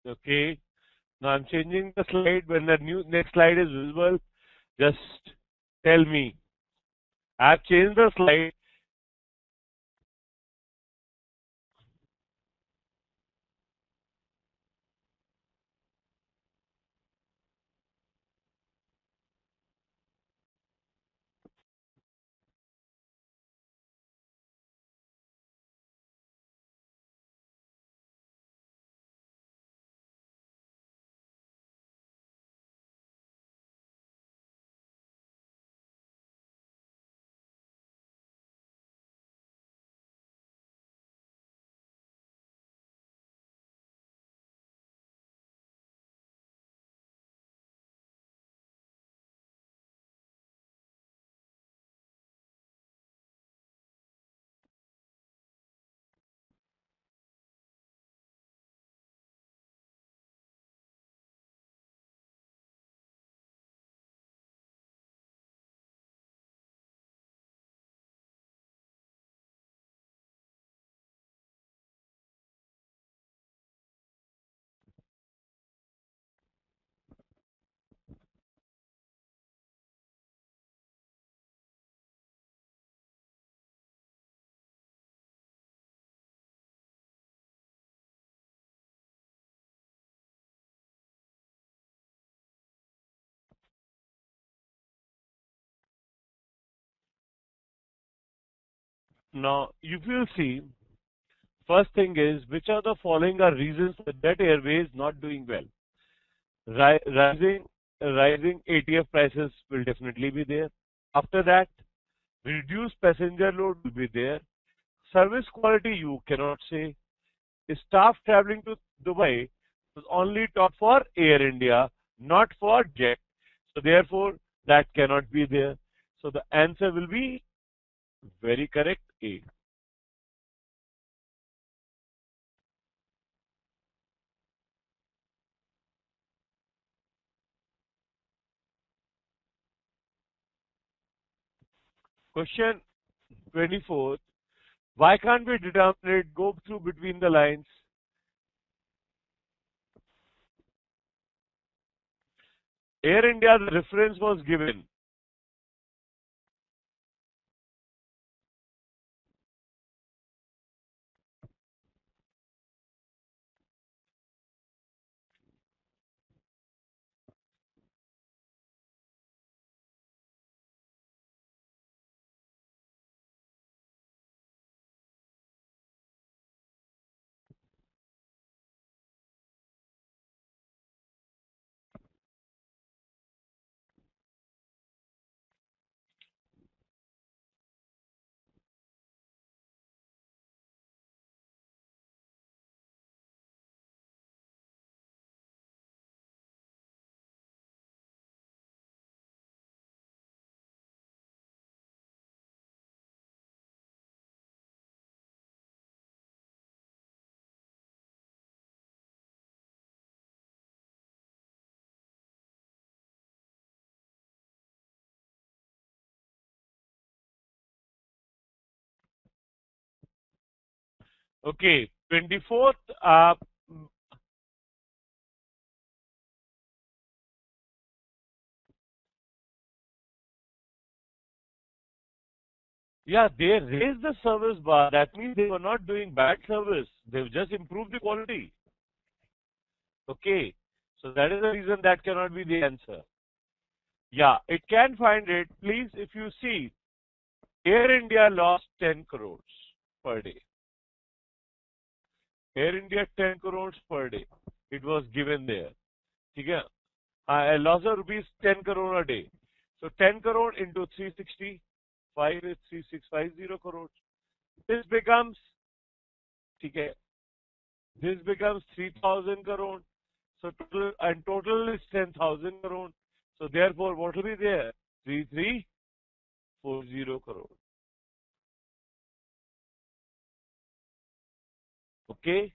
Okay. Now I'm changing the slide. When the next slide is visible, just tell me. I've changed the slide. Now, if you see, first thing is, which of the following are reasons for Jet Airways not doing well? Rising ATF prices will definitely be there. After that, reduced passenger load will be there. Service quality you cannot say. Staff traveling to Dubai was only taught for Air India, not for Jet. So therefore, that cannot be there. So the answer will be very correct, A. Question 24. Why can't we determine it, go through between the lines? Air India, the reference was given. Okay, 24th, yeah, they raised the service bar. That means they were not doing bad service. They've just improved the quality. Okay, so that is the reason that cannot be the answer. Yeah, it can find it. Please, if you see, Air India lost 10 crores per day. Air India 10 crores per day. It was given there. Okay? A loss of rupees 10 crore a day. So 10 crore into 365 is 3650 crores. This becomes, okay, this becomes 3000 crore. So total is 10,000 crore. So therefore, what will be there? 3340 crore. Okay.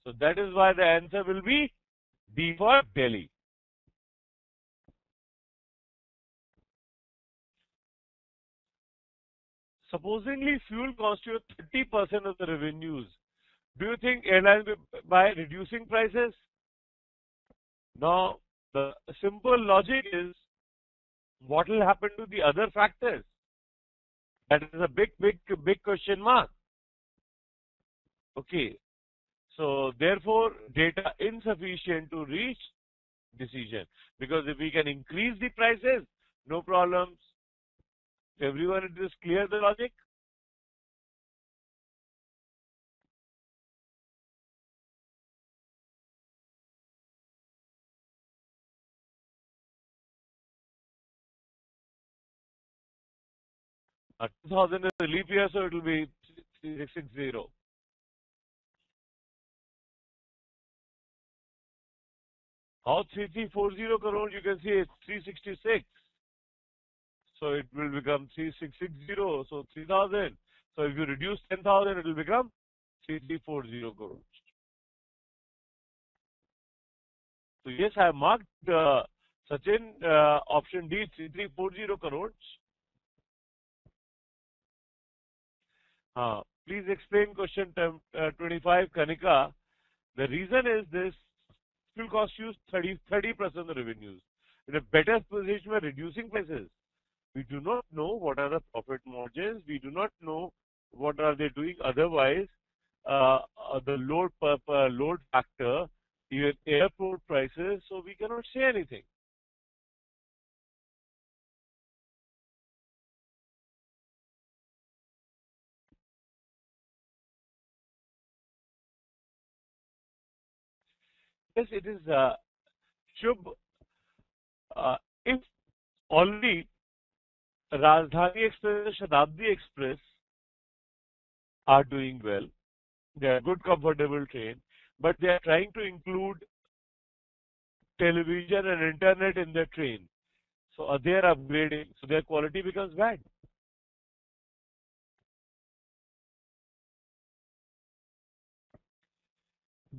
So that is why the answer will be D for Delhi. Supposingly fuel constitutes 30% of the revenues, do you think airlines will by reducing prices? Now, the simple logic is what will happen to the other factors? That is a big question mark. Okay. So, therefore, data insufficient to reach decision. Because if we can increase the prices, no problems. Everyone, it is clear the logic? Uh, 2000 is a leap year, so it will be 3660. How 3340 crore? You can see it's 366. So it will become 3660. So 3000. So if you reduce 10,000, it will become 3340 crores. So yes, I have marked Sachin option D 3340 crores. Please explain question 25, Kanika. The reason is this fuel cost you 30% of the revenues. In a better position by reducing prices. We do not know what are the profit margins. We do not know what are they doing otherwise. The load factor, even airport prices. So we cannot say anything. yes, it is Shubh. If already Rajdhani Express and Shatabdi Express are doing well, they are good, comfortable train, but they are trying to include television and internet in their train. So they are upgrading, so their quality becomes bad.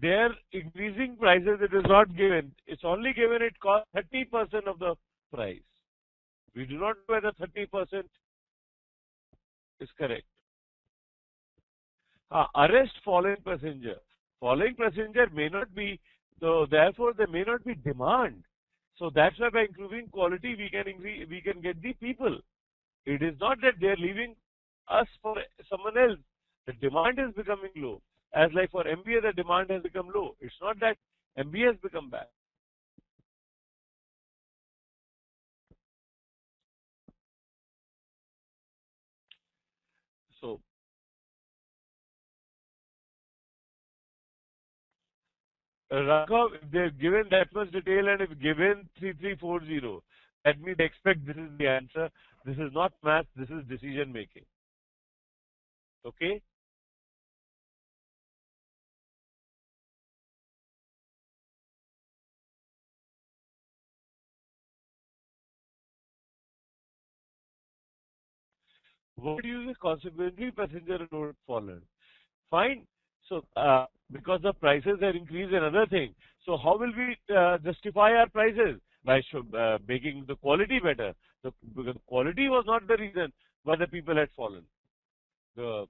They're increasing prices, it is not given. It's only given it costs 30% of the price. We do not know whether 30% is correct. Arrest falling passenger. Falling passenger may not be, so therefore there may not be demand. So that's why by improving quality we can get the people. It is not that they are leaving us for someone else. The demand is becoming low. As like for MBA, the demand has become low. It's not that MBA has become bad. So, Raghav, if they've given that much detail and if given 3340, that means they expect this is the answer. This is not math, this is decision making. Okay? What do you say? Consequently, passenger load fallen. Fine. So, because the prices are increased, another thing. So, how will we justify our prices? By making the quality better. Because quality was not the reason why the people had fallen. The,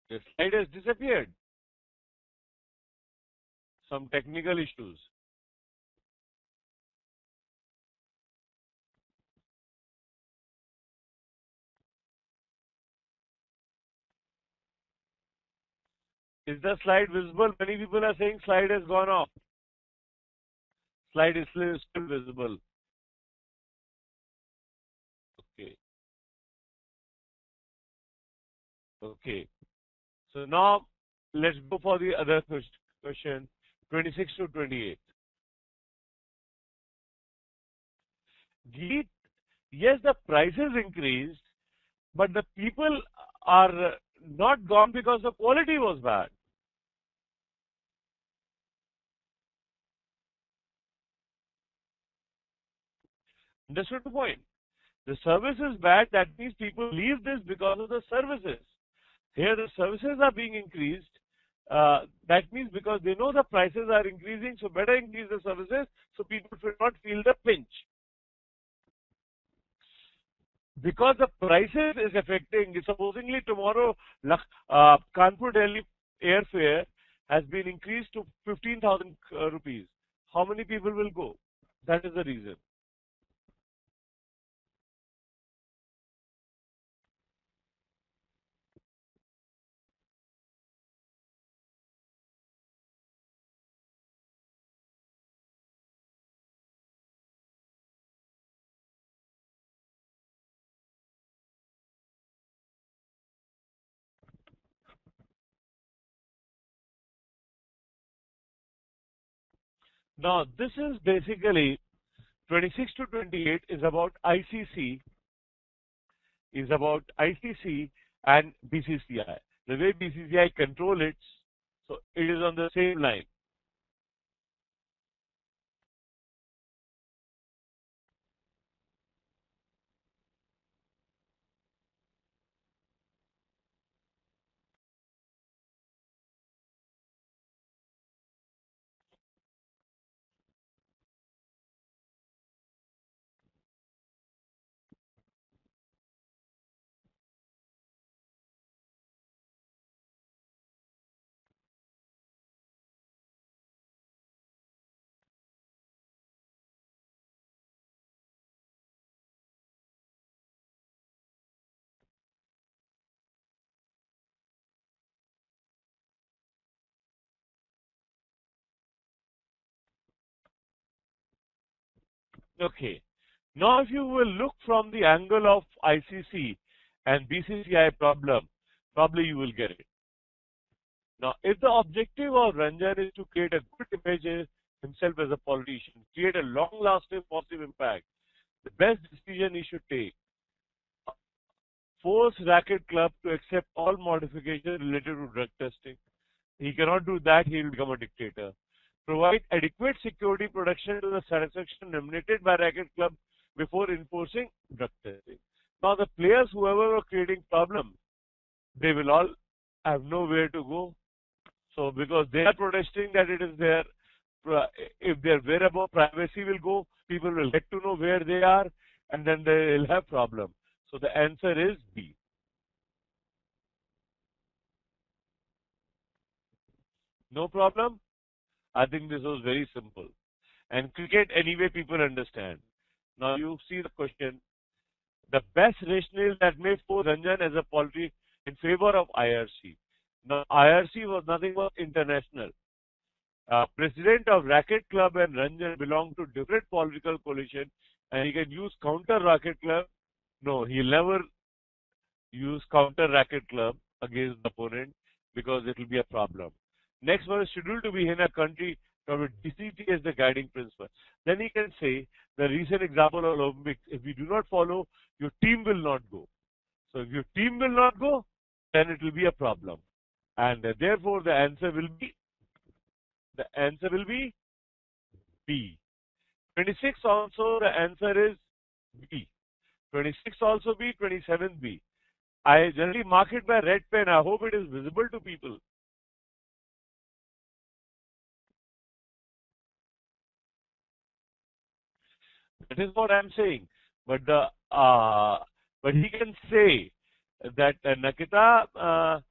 the slide has disappeared. Some technical issues. Is the slide visible? Many people are saying slide has gone off. Slide is still visible. Okay. Okay. So now let's go for the other question 26 to 28. Geet, yes, the prices increased, but the people are not gone because the quality was bad. Understood the point? The service is bad, that means people leave this because of the services. Here the services are being increased. That means because they know the prices are increasing, so better increase the services so people should not feel the pinch. Because the prices is affecting, supposedly tomorrow Kanpur Delhi airfare has been increased to 15,000 rupees. How many people will go? That is the reason. Now, this is basically 26 to 28 is about ICC and BCCI. The way BCCI control it, so it is on the same line. Okay. Now, if you will look from the angle of ICC and BCCI problem, probably you will get it. Now, if the objective of Ranjan is to create a good image of himself as a politician, create a long-lasting positive impact, the best decision he should take: force Racket Club to accept all modifications related to drug testing. He cannot do that, he will become a dictator. Provide adequate security protection to the satisfaction emanated by Racket Club before enforcing drug testing. Now, the players, whoever are creating problems, they will all have nowhere to go. So, because they are protesting that it is there, if their whereabouts privacy will go, people will get to know where they are, and then they will have problem. So, the answer is B. No problem? I think this was very simple. And cricket, anyway, people understand. Now, you see the question. The best rationale that may force Ranjan as a polity in favor of IRC. Now, IRC was nothing but international. President of Racket Club and Ranjan belong to different political coalition, and he can use counter Racket Club. No, he'll never use counter Racket Club against the opponent because it will be a problem. Next one is scheduled to be in a country with DCT as the guiding principle. Then he can say the recent example of Olympics, if you do not follow, your team will not go. So if your team will not go, then it will be a problem. And therefore the answer will be B. 26 also the answer is B. 26 also B, 27 B. I generally mark it by red pen. I hope it is visible to people. That is what I'm saying. But but he can say that Nakita,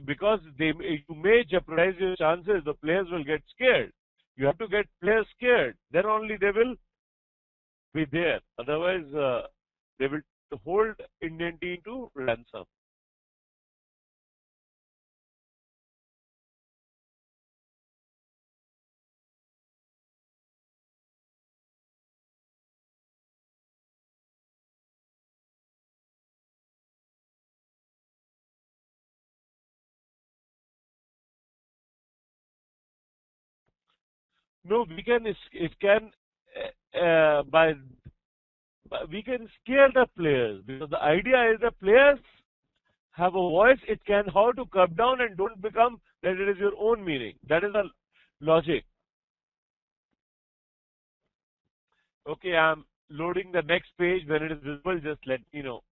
because you may jeopardize your chances, the players will get scared. You have to get players scared. Then only they will be there. Otherwise, they will hold Indian team to ransom. No, we can. It can by we can scare the players because the idea is the players have a voice. It can how to curb down and don't become that it is your own meaning. That is the logic. Okay, I'm loading the next page. When it is visible, just let me know.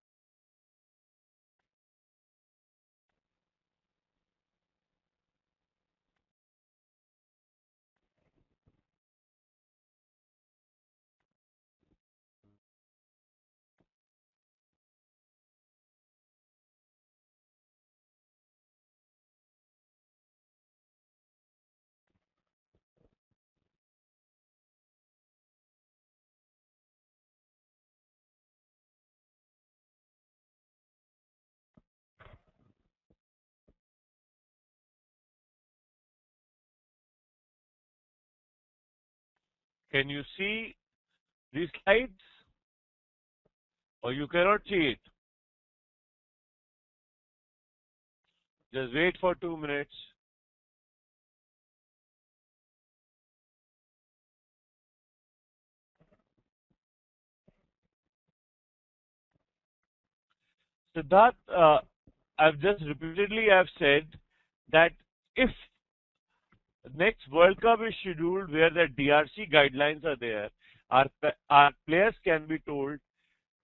Can you see these slides? Or you cannot see it? Just wait for 2 minutes. Siddharth, I've just repeatedly I've said that if next World Cup is scheduled where the DRC guidelines are there, our players can be told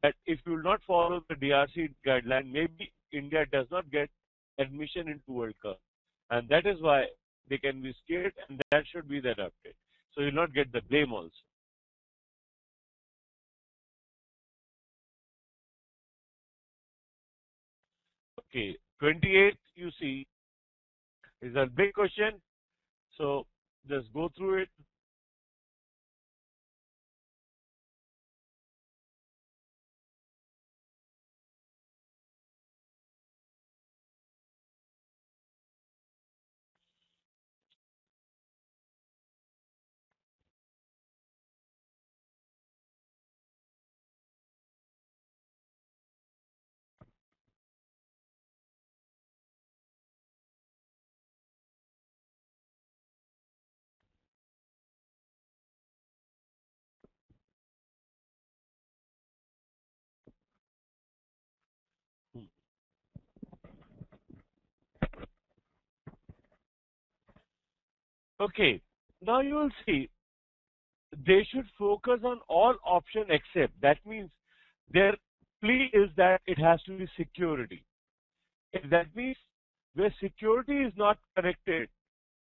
that if you will not follow the DRC guideline, maybe India does not get admission into World Cup. And that is why they can be scared and that should be the adapted. So you'll not get the blame also. Okay, 28 you see is a big question. So just go through it. Okay, now you will see they should focus on all option except. That means their plea is that it has to be security. If that means where security is not connected,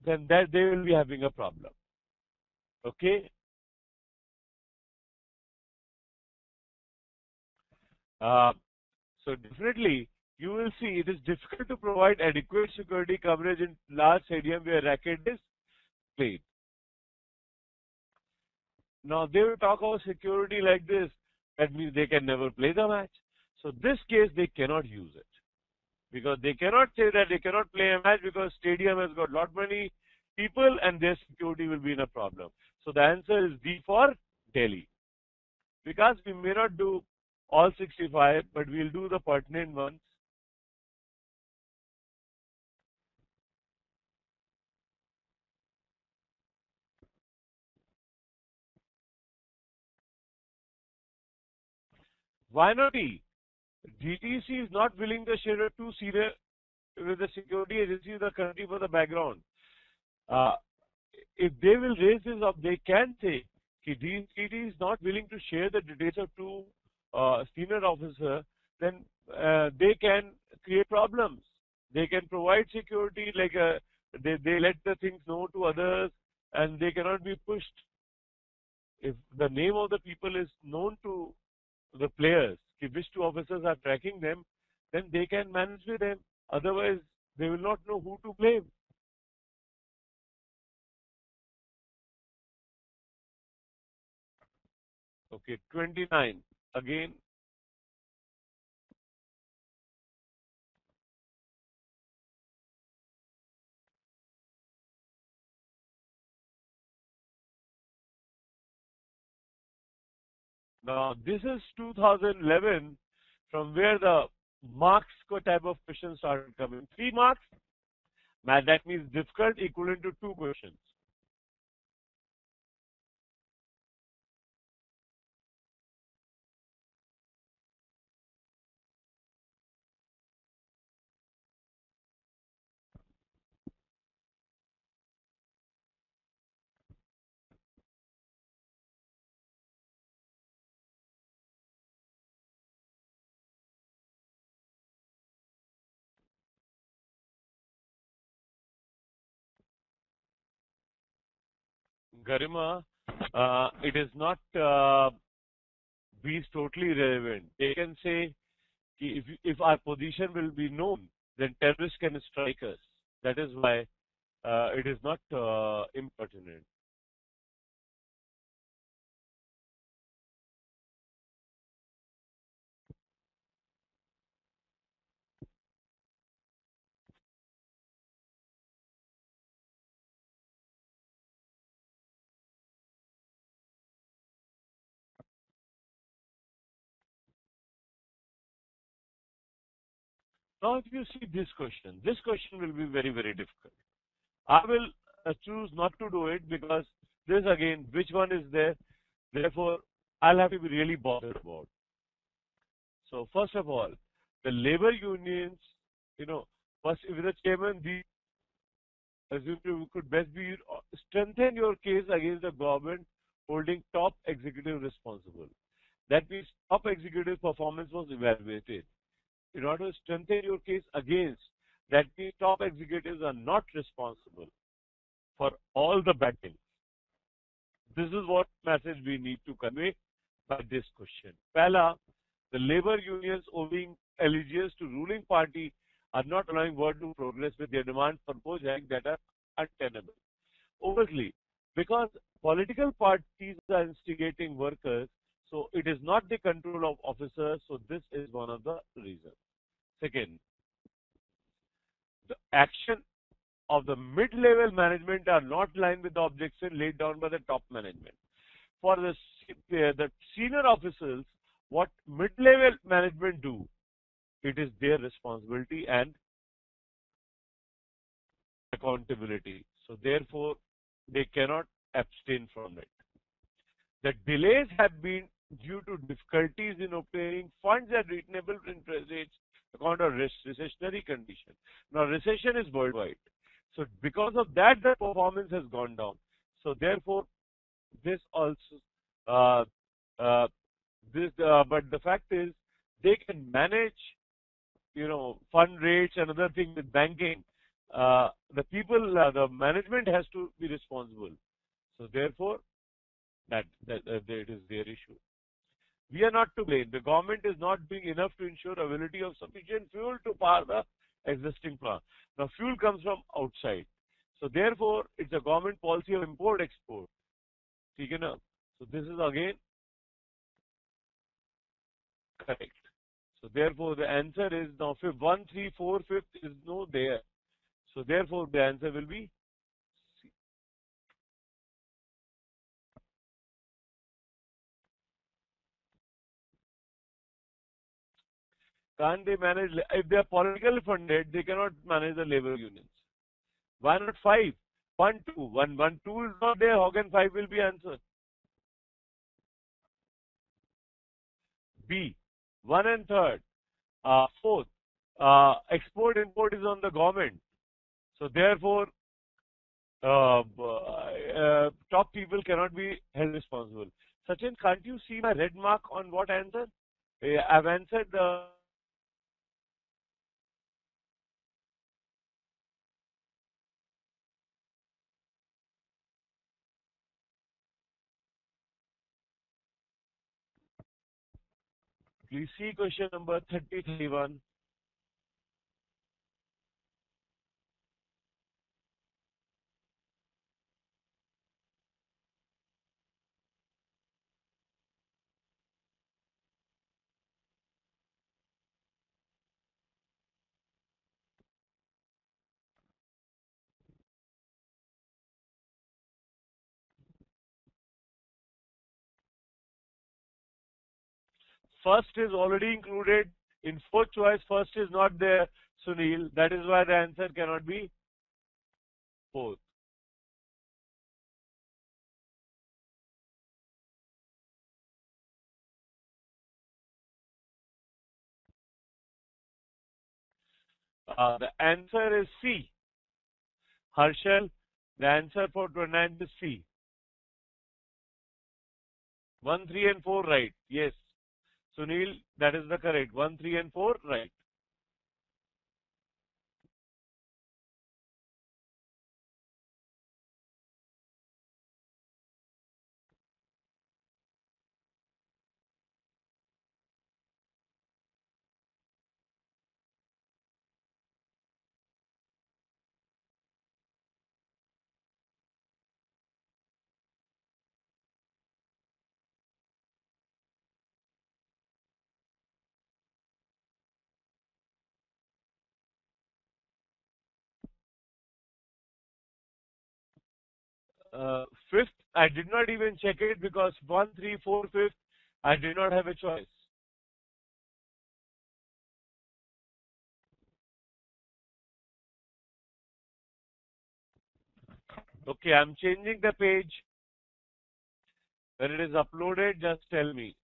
then that they will be having a problem. Okay. Uh, so definitely you will see it is difficult to provide adequate security coverage in large stadium where racket is played. Now they will talk about security like this. That means they can never play the match. So this case they cannot use it because they cannot say that they cannot play a match because stadium has got lot many people and their security will be in a problem. So the answer is D for Delhi. Because we may not do all 65, but we'll do the pertinent ones. Why not E? DTC is not willing to share too senior with the security agency of the country for the background. Uh, if they will raise this up, they can say that DTC is not willing to share the details of two senior officer, then they can create problems. They can provide security like they let the things know to others and they cannot be pushed. If the name of the people is known to the players, if which two officers are tracking them, then they can manage with them. Otherwise, they will not know who to blame. Okay, 29. Again, now this is 2011 from where the marks type of questions started coming. 3 marks, math that means difficult equivalent to 2 questions. Garima, it is not be totally relevant. They can say if our position will be known, then terrorists can strike us. That is why it is not impertinent. Now, if you see this question will be very, very difficult. I will choose not to do it because this again, which one is there? Therefore, I'll have to be really bothered about. So, first of all, the labor unions, you know, first, if the chairman, the assume you could best be strengthen your case against the government holding top executive responsible. That means top executive performance was evaluated. In order to strengthen your case against, that means top executives are not responsible for all the bad things. This is what message we need to convey by this question. Pehla, the labor unions owing allegiance to ruling party are not allowing work to progress with their demands for proposed hike that are untenable. Obviously, because political parties are instigating workers, so it is not the control of officers, so this is one of the reasons. Second, the action of the mid-level management are not in line with the objection laid down by the top management. For the senior officers, what mid-level management do, it is their responsibility and accountability. So therefore, they cannot abstain from it. The delays have been due to difficulties in obtaining funds at reasonable interest rates account of recessionary condition. Now, recession is worldwide. So because of that, the performance has gone down. So therefore, this also, uh, uh, but the fact is, they can manage, fund rates and other things with banking. The people, the management has to be responsible. So therefore, that it is their issue. We are not to blame. The government is not doing enough to ensure availability of sufficient fuel to power the existing plant. Now, fuel comes from outside. So therefore, it's a government policy of import-export. ठीक है ना? So this is again correct. So therefore, the answer is now 1, 3, 4, 5 is no there. So therefore, the answer will be C. Can't they manage? If they are politically funded, they cannot manage the labor unions. Why not 5? 1, 2. 1, 1, 2 is not there. How can 5 will be answered? B. 1 and 3rd. 4th. Export import is on the government. So therefore, top people cannot be held responsible. Sachin, can't you see my red mark on what answer? I've answered the. Please see question number 3031. First is already included. In fourth choice, first is not there, Sunil. That is why the answer cannot be fourth. The answer is C. Harshal, the answer for 29 is C. 1, 3 and 4 right. Yes. Sunil, that is the correct. 1, 3 and 4 right. Fifth, I did not even check it because 1, 3, 4, 5, I did not have a choice. Okay, I'm changing the page. When it is uploaded, just tell me.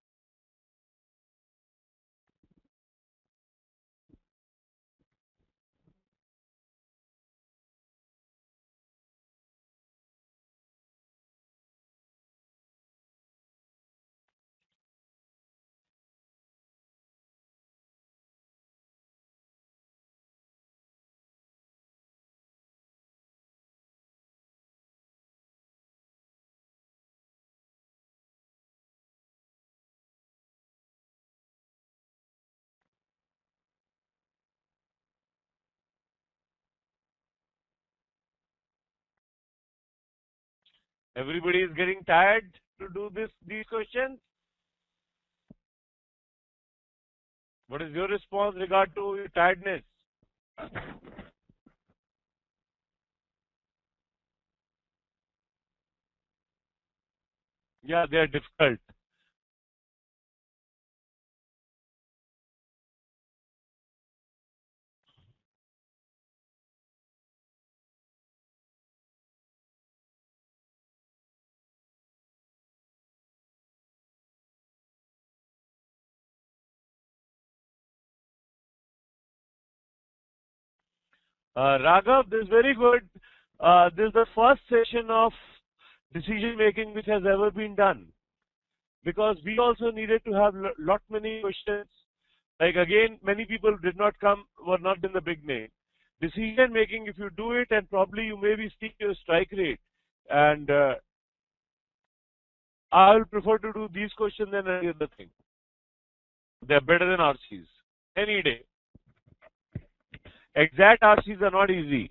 Everybody is getting tired to do these questions. What is your response regard to your tiredness? Yeah, they are difficult. Raghav, this is very good. This is the first session of decision making which has ever been done, because we also needed to have lot many questions. Like again, many people did not come, were not in the beginning. Decision making, if you do it, and probably you may be seeing your strike rate. And I will prefer to do these questions than any other thing. They're better than RCs any day. Exact RCs are not easy.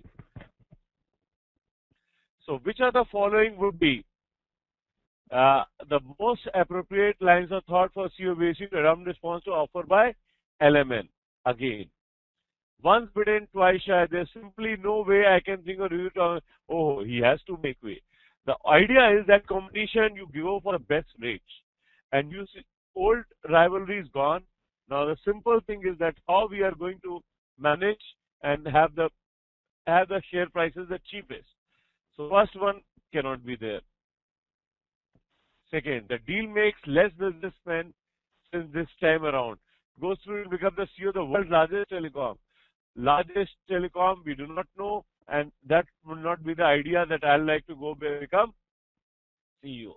So which of the following would be the most appropriate lines of thought for CO basic random response to offer by LMN? Again, once bitten, twice shy. There's simply no way I can think of review. Oh, he has to make way. The idea is that competition, you go for the best rates, and you see old rivalry is gone. Now the simple thing is that how we are going to manage and have the share prices the cheapest. So first one cannot be there. Second, the deal makes less businessmen since this time around. Goes through to become the CEO of the world's largest telecom. Largest telecom, we do not know, and that will not be the idea that I'd like to go become CEO.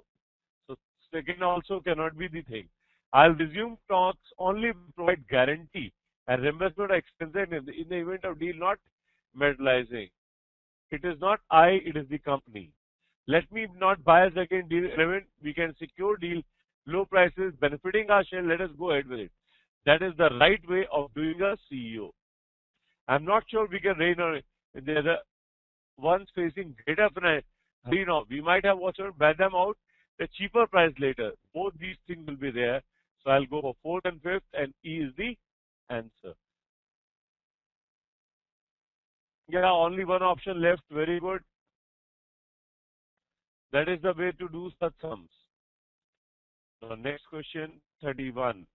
So second also cannot be the thing. I'll resume talks only provide guarantee and reimbursement expenses in the event of deal not materializing. It is not I, it is the company. Let me not bias again deal relevant. We can secure deal, low prices, benefiting our share. Let us go ahead with it. That is the right way of doing a CEO. I'm not sure we can reign on it. They're the ones facing greater finance. We might have watched out, buy them out, the cheaper price later. Both these things will be there. So I'll go for fourth and fifth, and E is the answer. Yeah, only one option left. Very good. That is the way to do such sums. Now, next question, 31.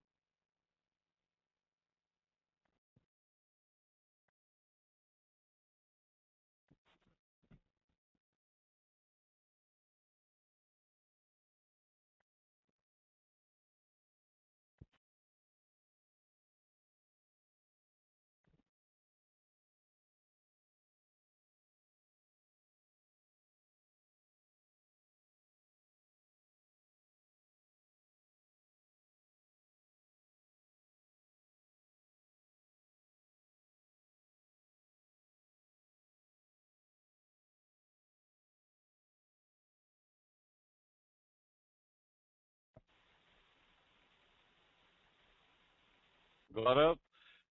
Gaurav,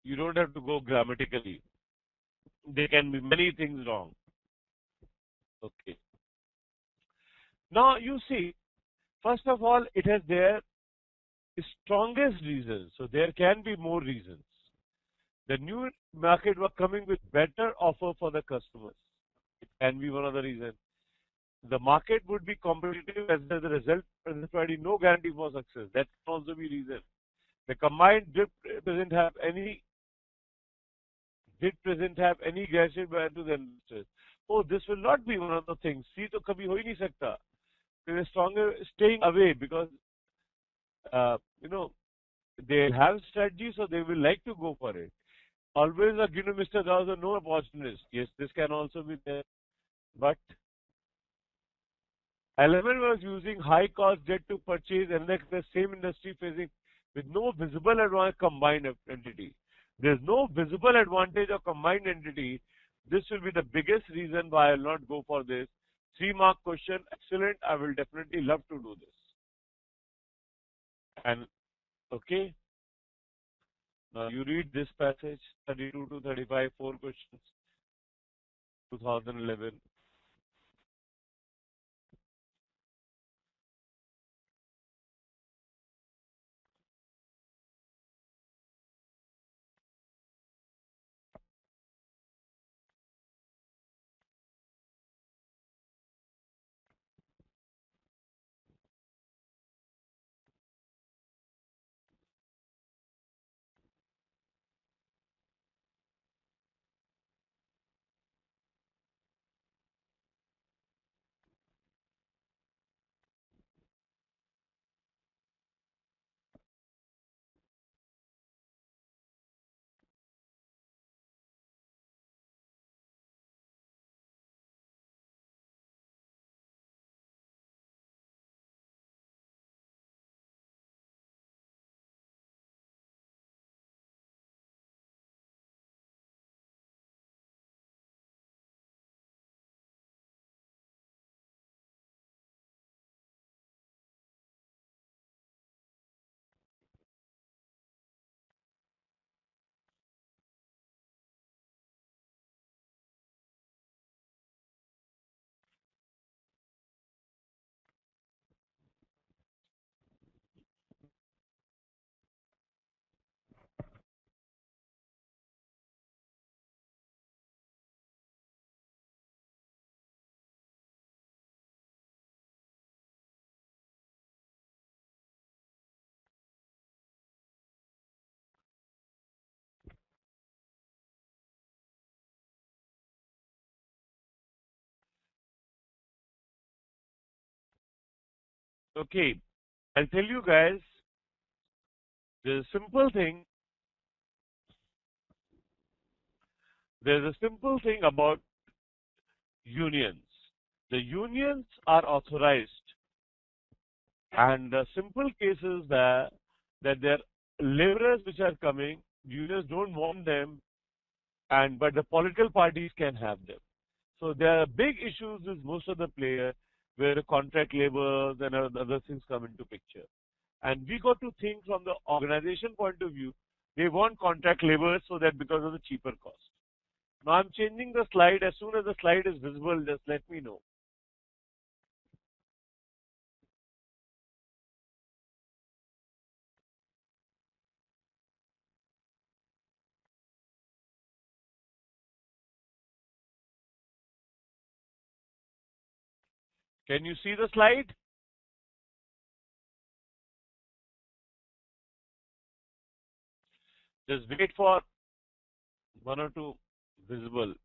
you don't have to go grammatically. There can be many things wrong. Okay. Now, you see, first of all, it has their strongest reasons. So there can be more reasons. The new market was coming with better offer for the customers. It can be one of the reasons. The market would be competitive as a result, and no guarantee for success. That can also be reason. The combined did present have any aggressive value to the investors. Oh, this will not be one of the things. See, to kabhi ho hi nahi sakta. They are stronger staying away because they have strategy, so they will like to go for it. Always a Mr. Dawes are no opportunist. Yes, this can also be there. But Element was using high cost debt to purchase and like the same industry facing with no visible advantage combined entity. There's no visible advantage of combined entity. This will be the biggest reason why I'll not go for this. 3-mark question, excellent. I will definitely love to do this. And okay. Now you read this passage, 32 to 35, 4 questions, 2011. Okay, I'll tell you guys, there's a simple thing. There's a simple thing about unions. The unions are authorized, and the simple case is that there are laborers which are coming. Unions don't want them, but the political parties can have them. So there are big issues with most of the players where contract labors and other things come into picture. And we got to think from the organization point of view, they want contract laborers so that because of the cheaper cost. Now I'm changing the slide. As soon as the slide is visible, just let me know. Can you see the slide? Just wait for one or two visible.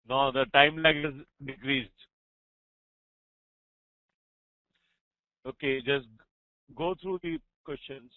Now the time lag is decreased. Okay, just go through the questions.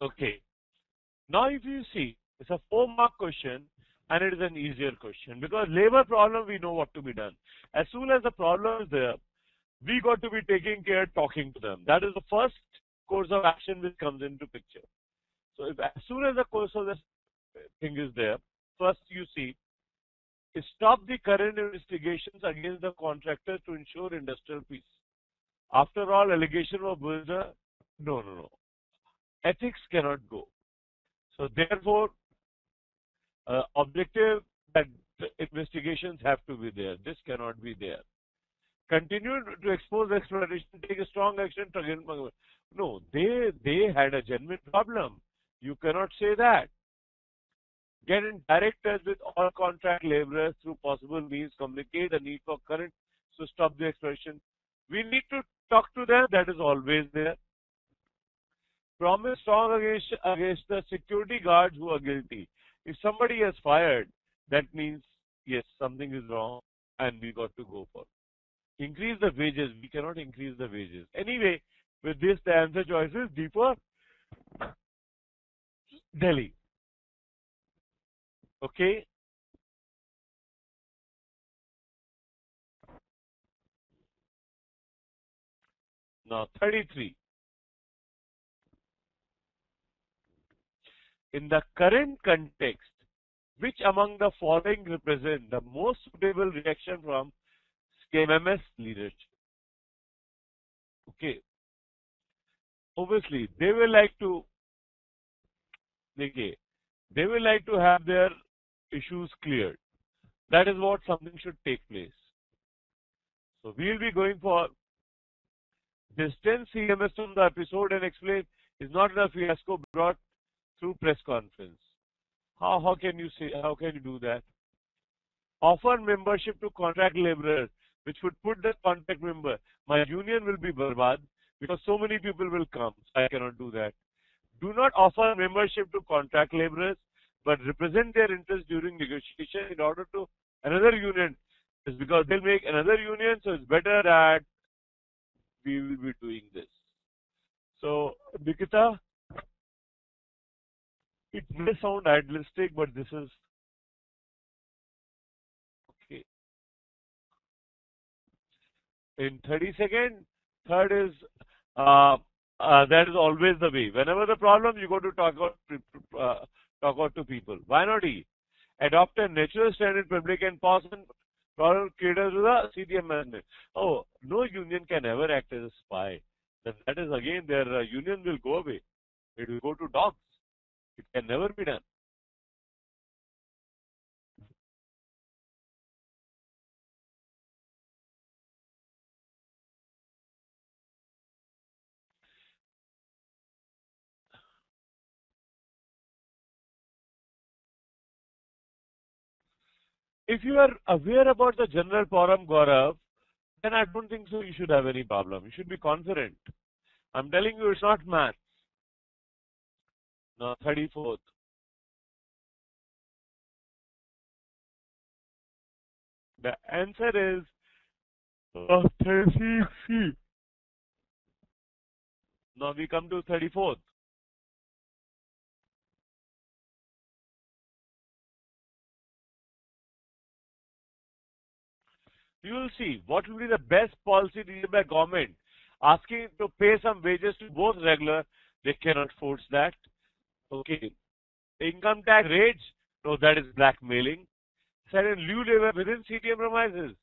Okay. Now if you see, it's a 4-mark question and it is an easier question because labor problem we know what to be done. As soon as the problem is there, we got to be taking care talking to them. That is the first course of action which comes into picture. So if as soon as the course of this thing is there, first you see, stop the current investigations against the contractor to ensure industrial peace. After all, allegation of builder, no. Ethics cannot go. So therefore, objective that the investigations have to be there. This cannot be there. Continue to expose exploitation, take a strong action to against. No, they had a genuine problem. You cannot say that. Get in direct touch with all contract laborers through possible means. Communicate the need for current to stop the exploitation. We need to talk to them. That is always there. Promise strong against the security guards who are guilty. If somebody has fired, that means yes, something is wrong, and we got to go for it. Increase the wages. We cannot increase the wages. Anyway, with this, the answer choice is D for Delhi. Okay. Now 33. In the current context, which among the following represent the most suitable reaction from SKMMS leadership? Okay. Obviously, they will like to have their issues cleared. That is what something should take place. So we will be going for distance CMS from the episode and explain is not the fiasco brought through press conference. How can you do that? Offer membership to contract laborers, which would put the contract member. My union will be barbad because so many people will come. I cannot do that. Do not offer membership to contract laborers, but represent their interests during negotiation in order to another union. It's because they'll make another union, so it's better that we will be doing this. So, Nikita, it may sound idealistic, but this is okay. In 30 seconds, third is that is always the way. Whenever the problem, you go to talk out to people. Why not E? Adopt a natural standard public and pause and Problem caters to the CTM management. Oh, no union can ever act as a spy. That is again, their union will go away. It will go to dogs. It can never be done. If you are aware about the general forum, Gaurav, then I don't think so you should have any problem. You should be confident. I'm telling you, it's not math. No, 34th. The answer is 30C. Now we come to 34th. You will see what will be the best policy needed by government. Asking to pay some wages to both regular, they cannot force that. Okay. Income tax rates, no, that is blackmailing. Set a new labor within CTM premises.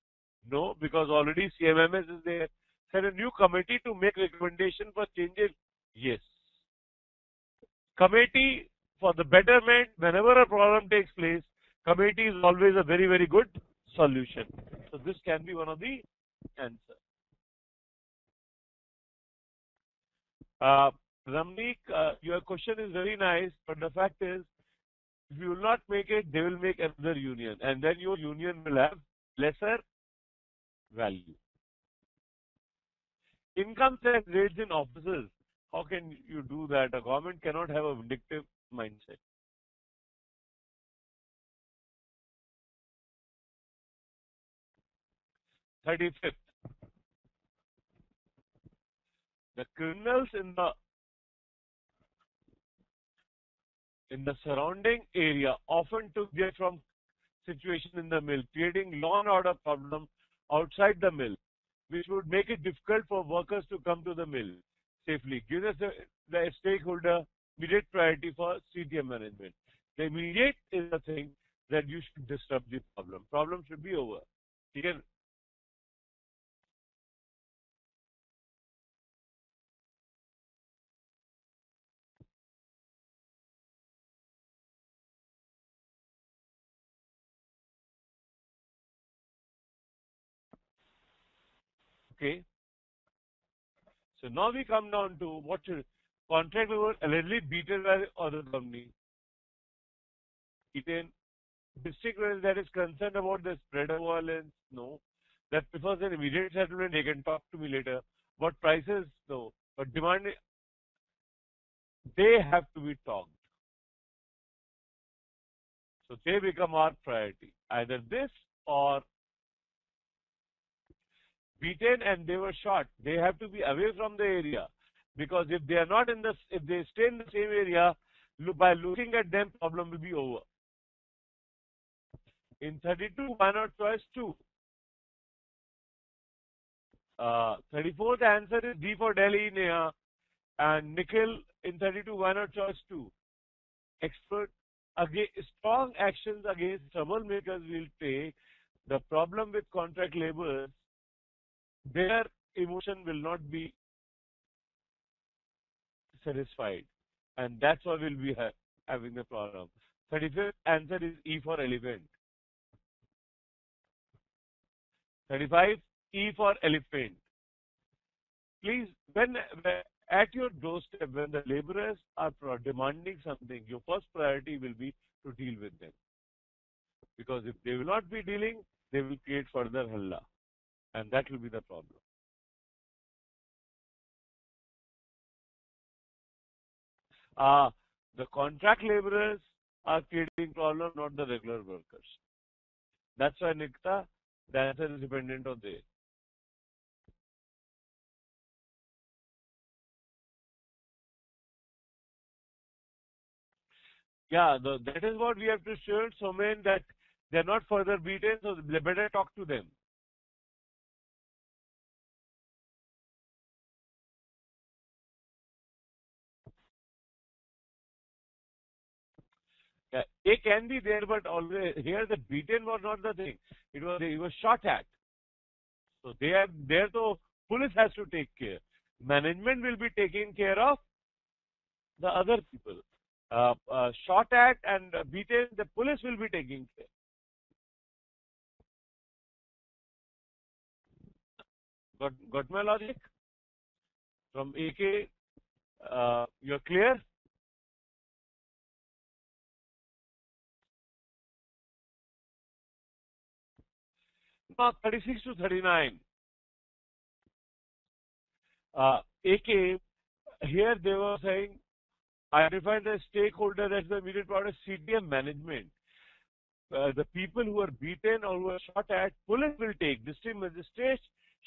No, because already CMMS is there. Set a new committee to make recommendation for changes. Yes. Committee for the betterment, whenever a problem takes place, committee is always a very, very good solution. So this can be one of the answers. Ramnik, your question is very nice, but the fact is, if you will not make it, they will make another union, and then your union will have lesser value. Income tax rates in offices. How can you do that? A government cannot have a vindictive mindset. Thirty-fifth, the criminals in the surrounding area often took their from situation in the mill, creating law and order problem outside the mill, which would make it difficult for workers to come to the mill safely. Give us the stakeholder immediate priority for CTM management. The immediate is the thing that you should disrupt the problem. Problem should be over. You can, okay. So now we come down to what should contract over allegedly beaten by other company. Beaten district that is concerned about the spread of violence, no. That prefers an immediate settlement, they can talk to me later. What prices, no. But demand, they have to be talked. So they become our priority. Either this or beaten and they were shot. They have to be away from the area. Because if they are not in the, if they stay in the same area, by looking at them, problem will be over. In 32, why not choice 2? 34th answer is D for Delhi, Neha. And Nikhil in 32, why not choice 2? Expert, again, strong actions against troublemakers will take. The problem with contract laborers, their emotion will not be satisfied. And that's why we'll be having the problem. 35th answer is E for elephant. 35, E for elephant. Please, when at your doorstep, when the laborers are demanding something, your first priority will be to deal with them. Because if they will not be dealing, they will create further halla. And that will be the problem. The contract laborers are creating problem, not the regular workers. That's why, Nikta, the answer is dependent on this. Yeah, that is what we have to show Somen, that they're not further beaten, so they better talk to them. Yeah, A can be there, but always here the beaten was not the thing. He was shot at. So they are there. So police has to take care. Management will be taking care of the other people. Shot at and beaten, the police will be taking care. Got my logic? From AK, you're clear? Now 36 to 39. AK, here they were saying, identify the stakeholder, that's the immediate part of CTM management. The people who are beaten or who are shot at, police will take, district magistrate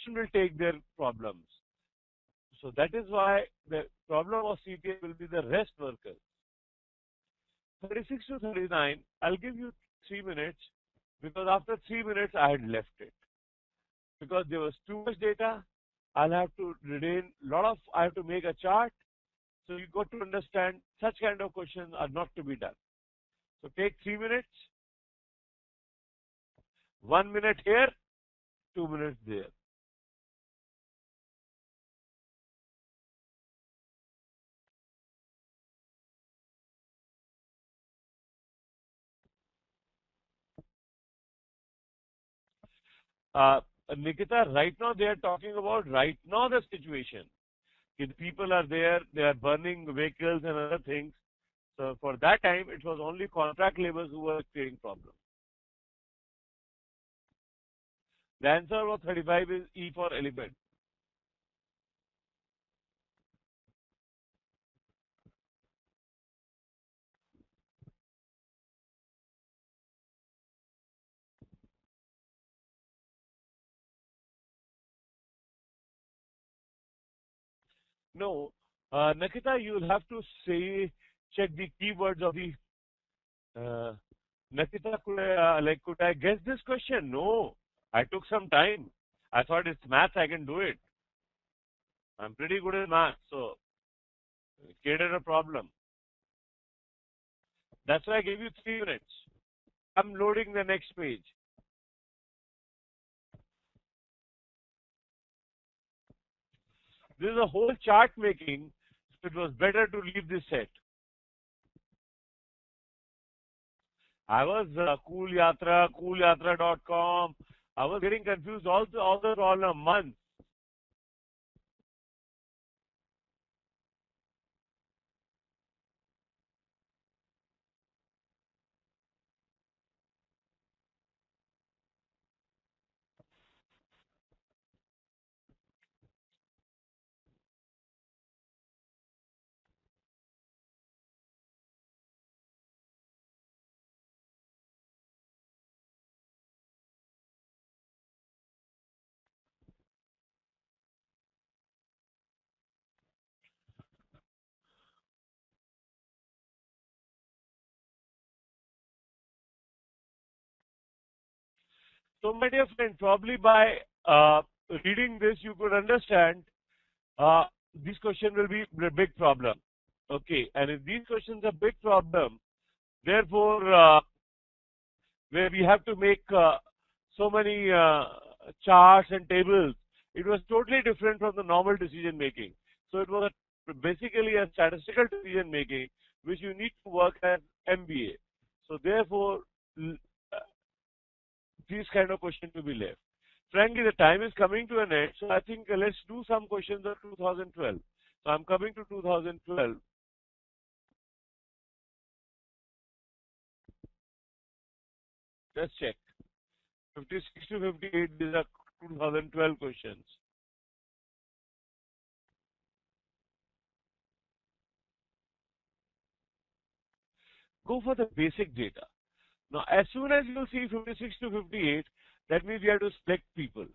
will take their problems. So that is why the problem of CTM will be the rest workers. 36 to 39, I'll give you 3 minutes because after 3 minutes I had left it. Because there was too much data, I'll have to retain I have to make a chart. So you got to understand such kind of questions are not to be done. So take 3 minutes, 1 minute here, 2 minutes there. Nikita, right now they are talking about right now the situation. If people are there, they are burning vehicles and other things. So for that time, it was only contract laborers who were creating problems. The answer was 35 is E for elephant. No, Nikita, you'll have to check the keywords of the. Nikita, could I guess this question? No, I took some time. I thought it's math, I can do it. I'm pretty good at math, so it created a problem. That's why I gave you 3 minutes. I'm loading the next page. This is a whole chart making, so it was better to leave this set. I was coolyatra.com. I was getting confused all the months. So, my dear friend, probably by reading this, you could understand this question will be a big problem. Okay, and if these questions are big problem, therefore, where we have to make so many charts and tables, it was totally different from the normal decision making. So it was basically a statistical decision making, which you need to work as MBA. So therefore, these kind of questions to be left. Frankly, the time is coming to an end, so I think let's do some questions of 2012. So I'm coming to 2012. Let's check. 56 to 58, these are 2012 questions. Go for the basic data. Now, as soon as you see 56 to 58, that means you have to select people.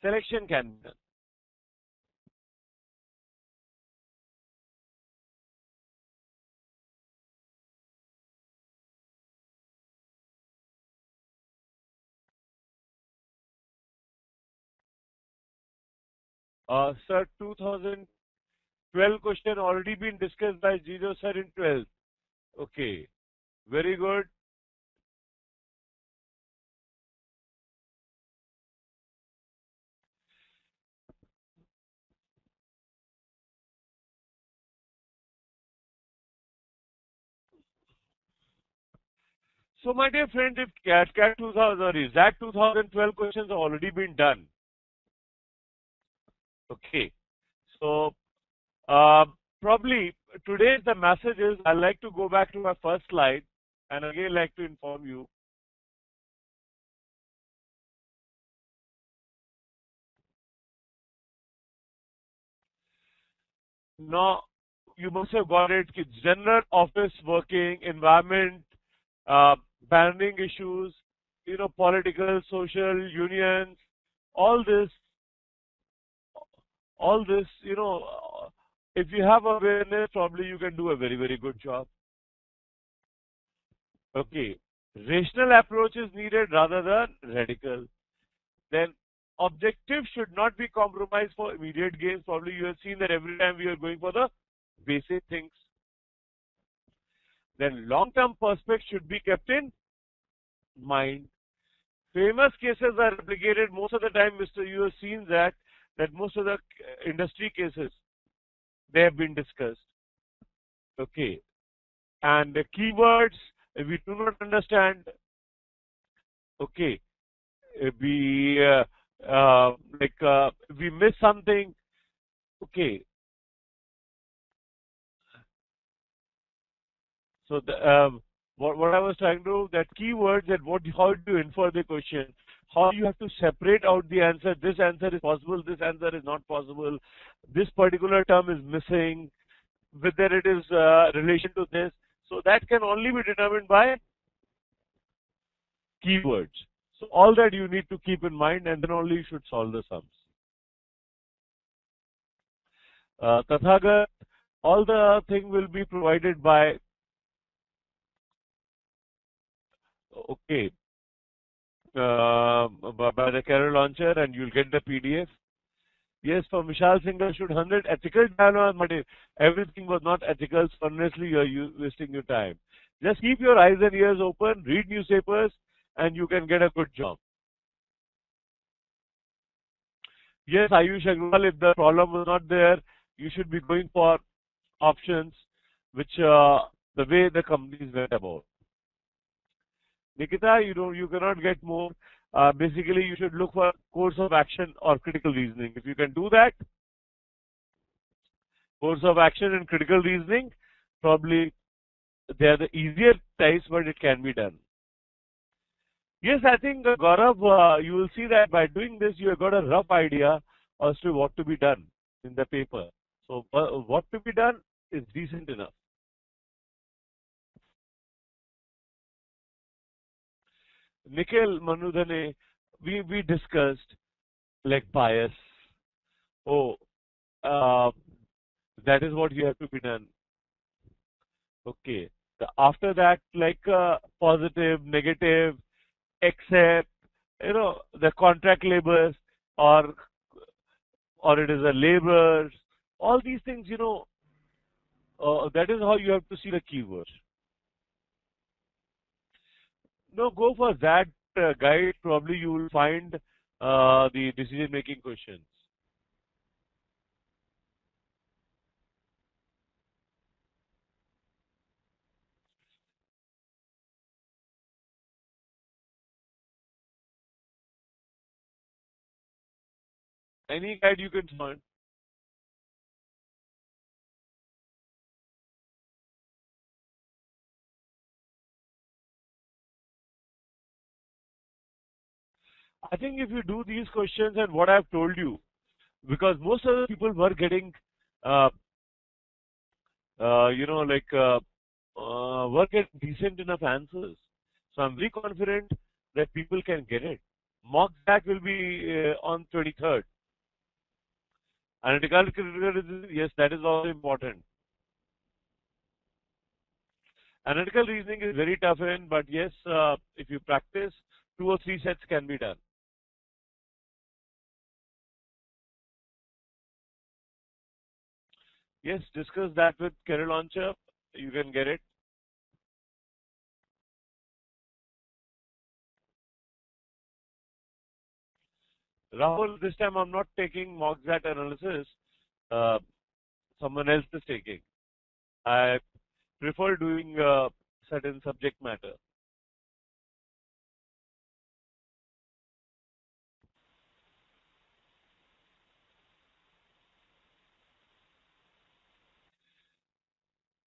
Selection can be done. Sir, 2012 question already been discussed by Gejo sir in 12th. Okay, very good. So, my dear friend, if CAT 2000 or XAT 2012 questions have already been done, okay, so uh, probably today the message is I'd like to go back to my first slide and again like to inform you. Now, you must have got it. General office working environment, uh, banning issues, political, social, unions, all this, all this, if you have awareness, probably you can do a very, very good job. Okay. Rational approach is needed rather than radical. Then objective should not be compromised for immediate gains. Probably you have seen that every time we are going for the basic things. Then long-term perspective should be kept in mind. Famous cases are replicated most of the time, Mr. You have seen that most of the industry cases they have been discussed. Okay. And the keywords we do not understand. Okay. We we miss something. Okay. So what I was trying to that keywords that how do you infer the question, how you have to separate out the answer. This answer is possible. This answer is not possible. This particular term is missing. Whether it is relation to this. So that can only be determined by keywords. So all that you need to keep in mind, and then only you should solve the sums. Tathagat, all the thing will be provided by, okay, by the Carol launcher, and you'll get the PDF. Yes, for Vishal Singhal should 100 ethical dialogue, but if everything was not ethical, so honestly you are wasting your time. Just keep your eyes and ears open, read newspapers, and you can get a good job. Yes, Ayush Agrawal, if the problem was not there, you should be going for options which the way the companies went about. Nikita, you cannot get more. Basically, you should look for course of action or critical reasoning. If you can do that, course of action and critical reasoning, probably they are the easier types, but it can be done. Yes, I think Gaurav, you will see that by doing this, you have got a rough idea as to what to be done in the paper. So, what to be done is decent enough. Nikhil Manudhane, we discussed like bias. Oh, uh, that is what you have to be done. Okay. After that, like positive, negative, accept, the contract labors or it is a labor. All these things, that is how you have to see the keywords. No, go for that guide. Probably you will find the decision-making questions. Any guide you can find. I think if you do these questions and what I've told you, because most of the people were getting, uh, were getting decent enough answers. So I'm very confident that people can get it. Mock back will be on 23rd. Analytical criticism, yes, that is also important. Analytical reasoning is very tough in, but yes, if you practice, 2 or 3 sets can be done. Yes, discuss that with Career Launcher. You can get it. Rahul, this time I'm not taking mock XAT analysis. Uh, Someone else is taking. I prefer doing certain subject matter.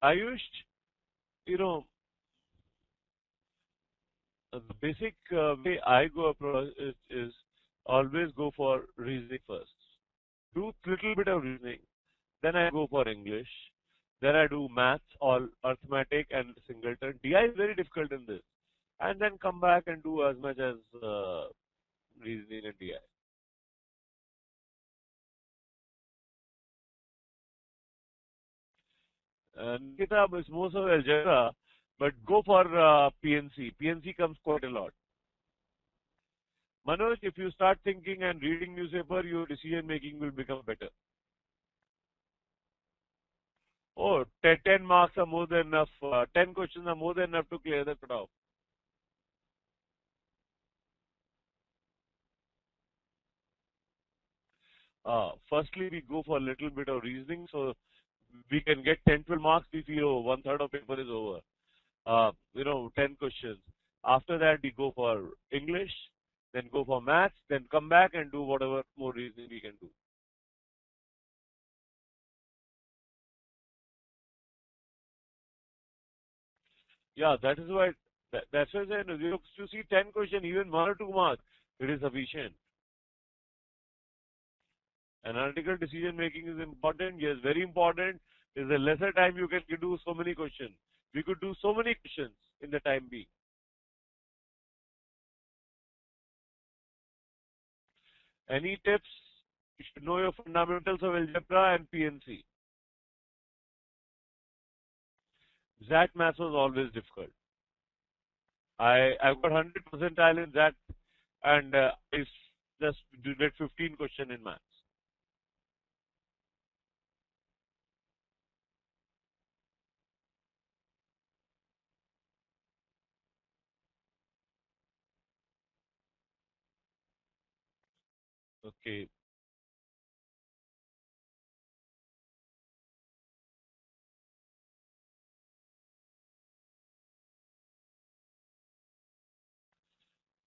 Ayush, you know, the basic way I go approach is always go for reasoning first. Do little bit of reasoning, then I go for English, then I do maths, all arithmetic and singleton. DI is very difficult in this, and then come back and do as much as reasoning and DI. Nikita is most of algebra, but go for PNC. PNC comes quite a lot. Manoj, if you start thinking and reading newspaper, your decision making will become better. Oh, 10 marks are more than enough. 10 questions are more than enough to clear the cutoff. Firstly, we go for a little bit of reasoning, so we can get 10, 12 marks. We feel, oh, one third of paper is over. 10 questions. After that, we go for English, then go for maths, then come back and do whatever more reasoning we can do. Yeah, that is why. That's why I said, you see 10 questions, even 1 or 2 marks, it is sufficient. Analytical decision making is important. Yes, very important. Is a lesser time you can do so many questions. We could do so many questions in the time being. Any tips? You should know your fundamentals of algebra and PNC. XAT maths was always difficult. I've got 100 percentile in that, and I just did 15 question in maths. Okay.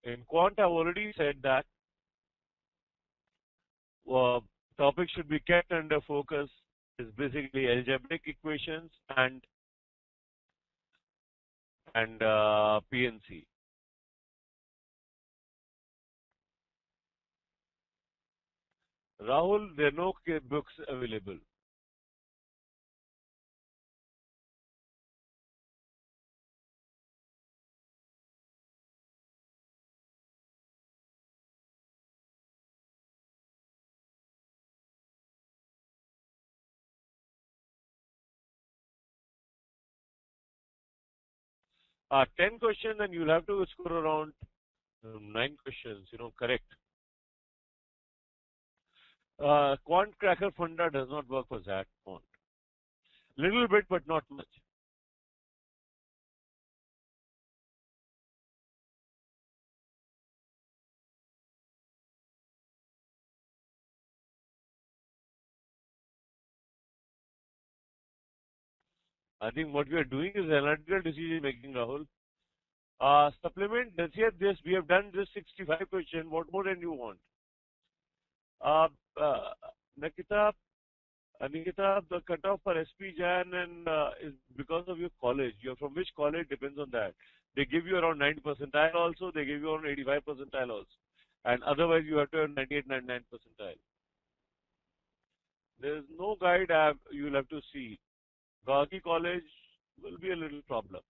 In quant, I've already said that uh, topic should be kept under focus. Is basically algebraic equations and PNC. Rahul, there are no books available. 10 questions and you'll have to score around 9 questions, correct. Quant cracker funda does not work for that quant. Little bit, but not much. I think what we are doing is analytical decision making, Rahul. Supplement, let's hear this. We have done this 65 question. What more do you want? Uh, uh, Nikita, Nikita, the cutoff for SP Jan and is because of your college. You're from which college depends on that. They give you around 90 percentile also. They give you around 85 percentile also. And otherwise, you have to have 98, 99 percentile. There is no guide app you'll have to see. Gauzy College will be a little problem.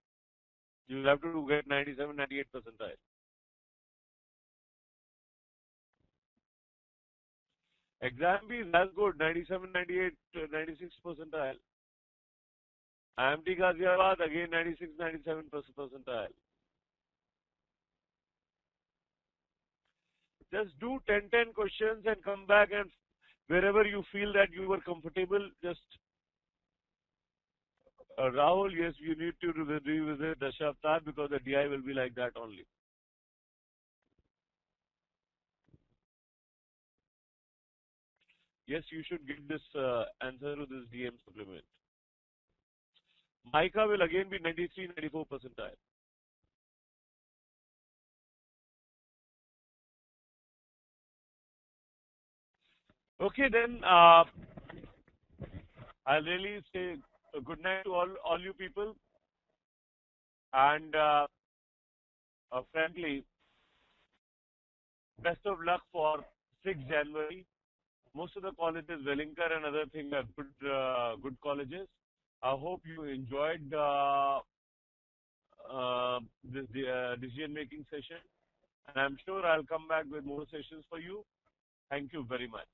You'll have to get 97, 98 percentile. Exam is as good, 97, 98, 96 percentile. IMT Ghaziabad, again 96, 97 percentile. Just do 10, 10 questions and come back, and wherever you feel that you were comfortable, just Rahul, yes, you need to revisit the Dashavtar because the DI will be like that only. Yes, you should get this answer to this DM supplement. Mica will again be 93, 94 percentile. Okay, then I'll really say a good night to all you people, and frankly, best of luck for 6th January. Most of the colleges, Wellington and other things, are good colleges. I hope you enjoyed this decision making session, and I'm sure I'll come back with more sessions for you. Thank you very much.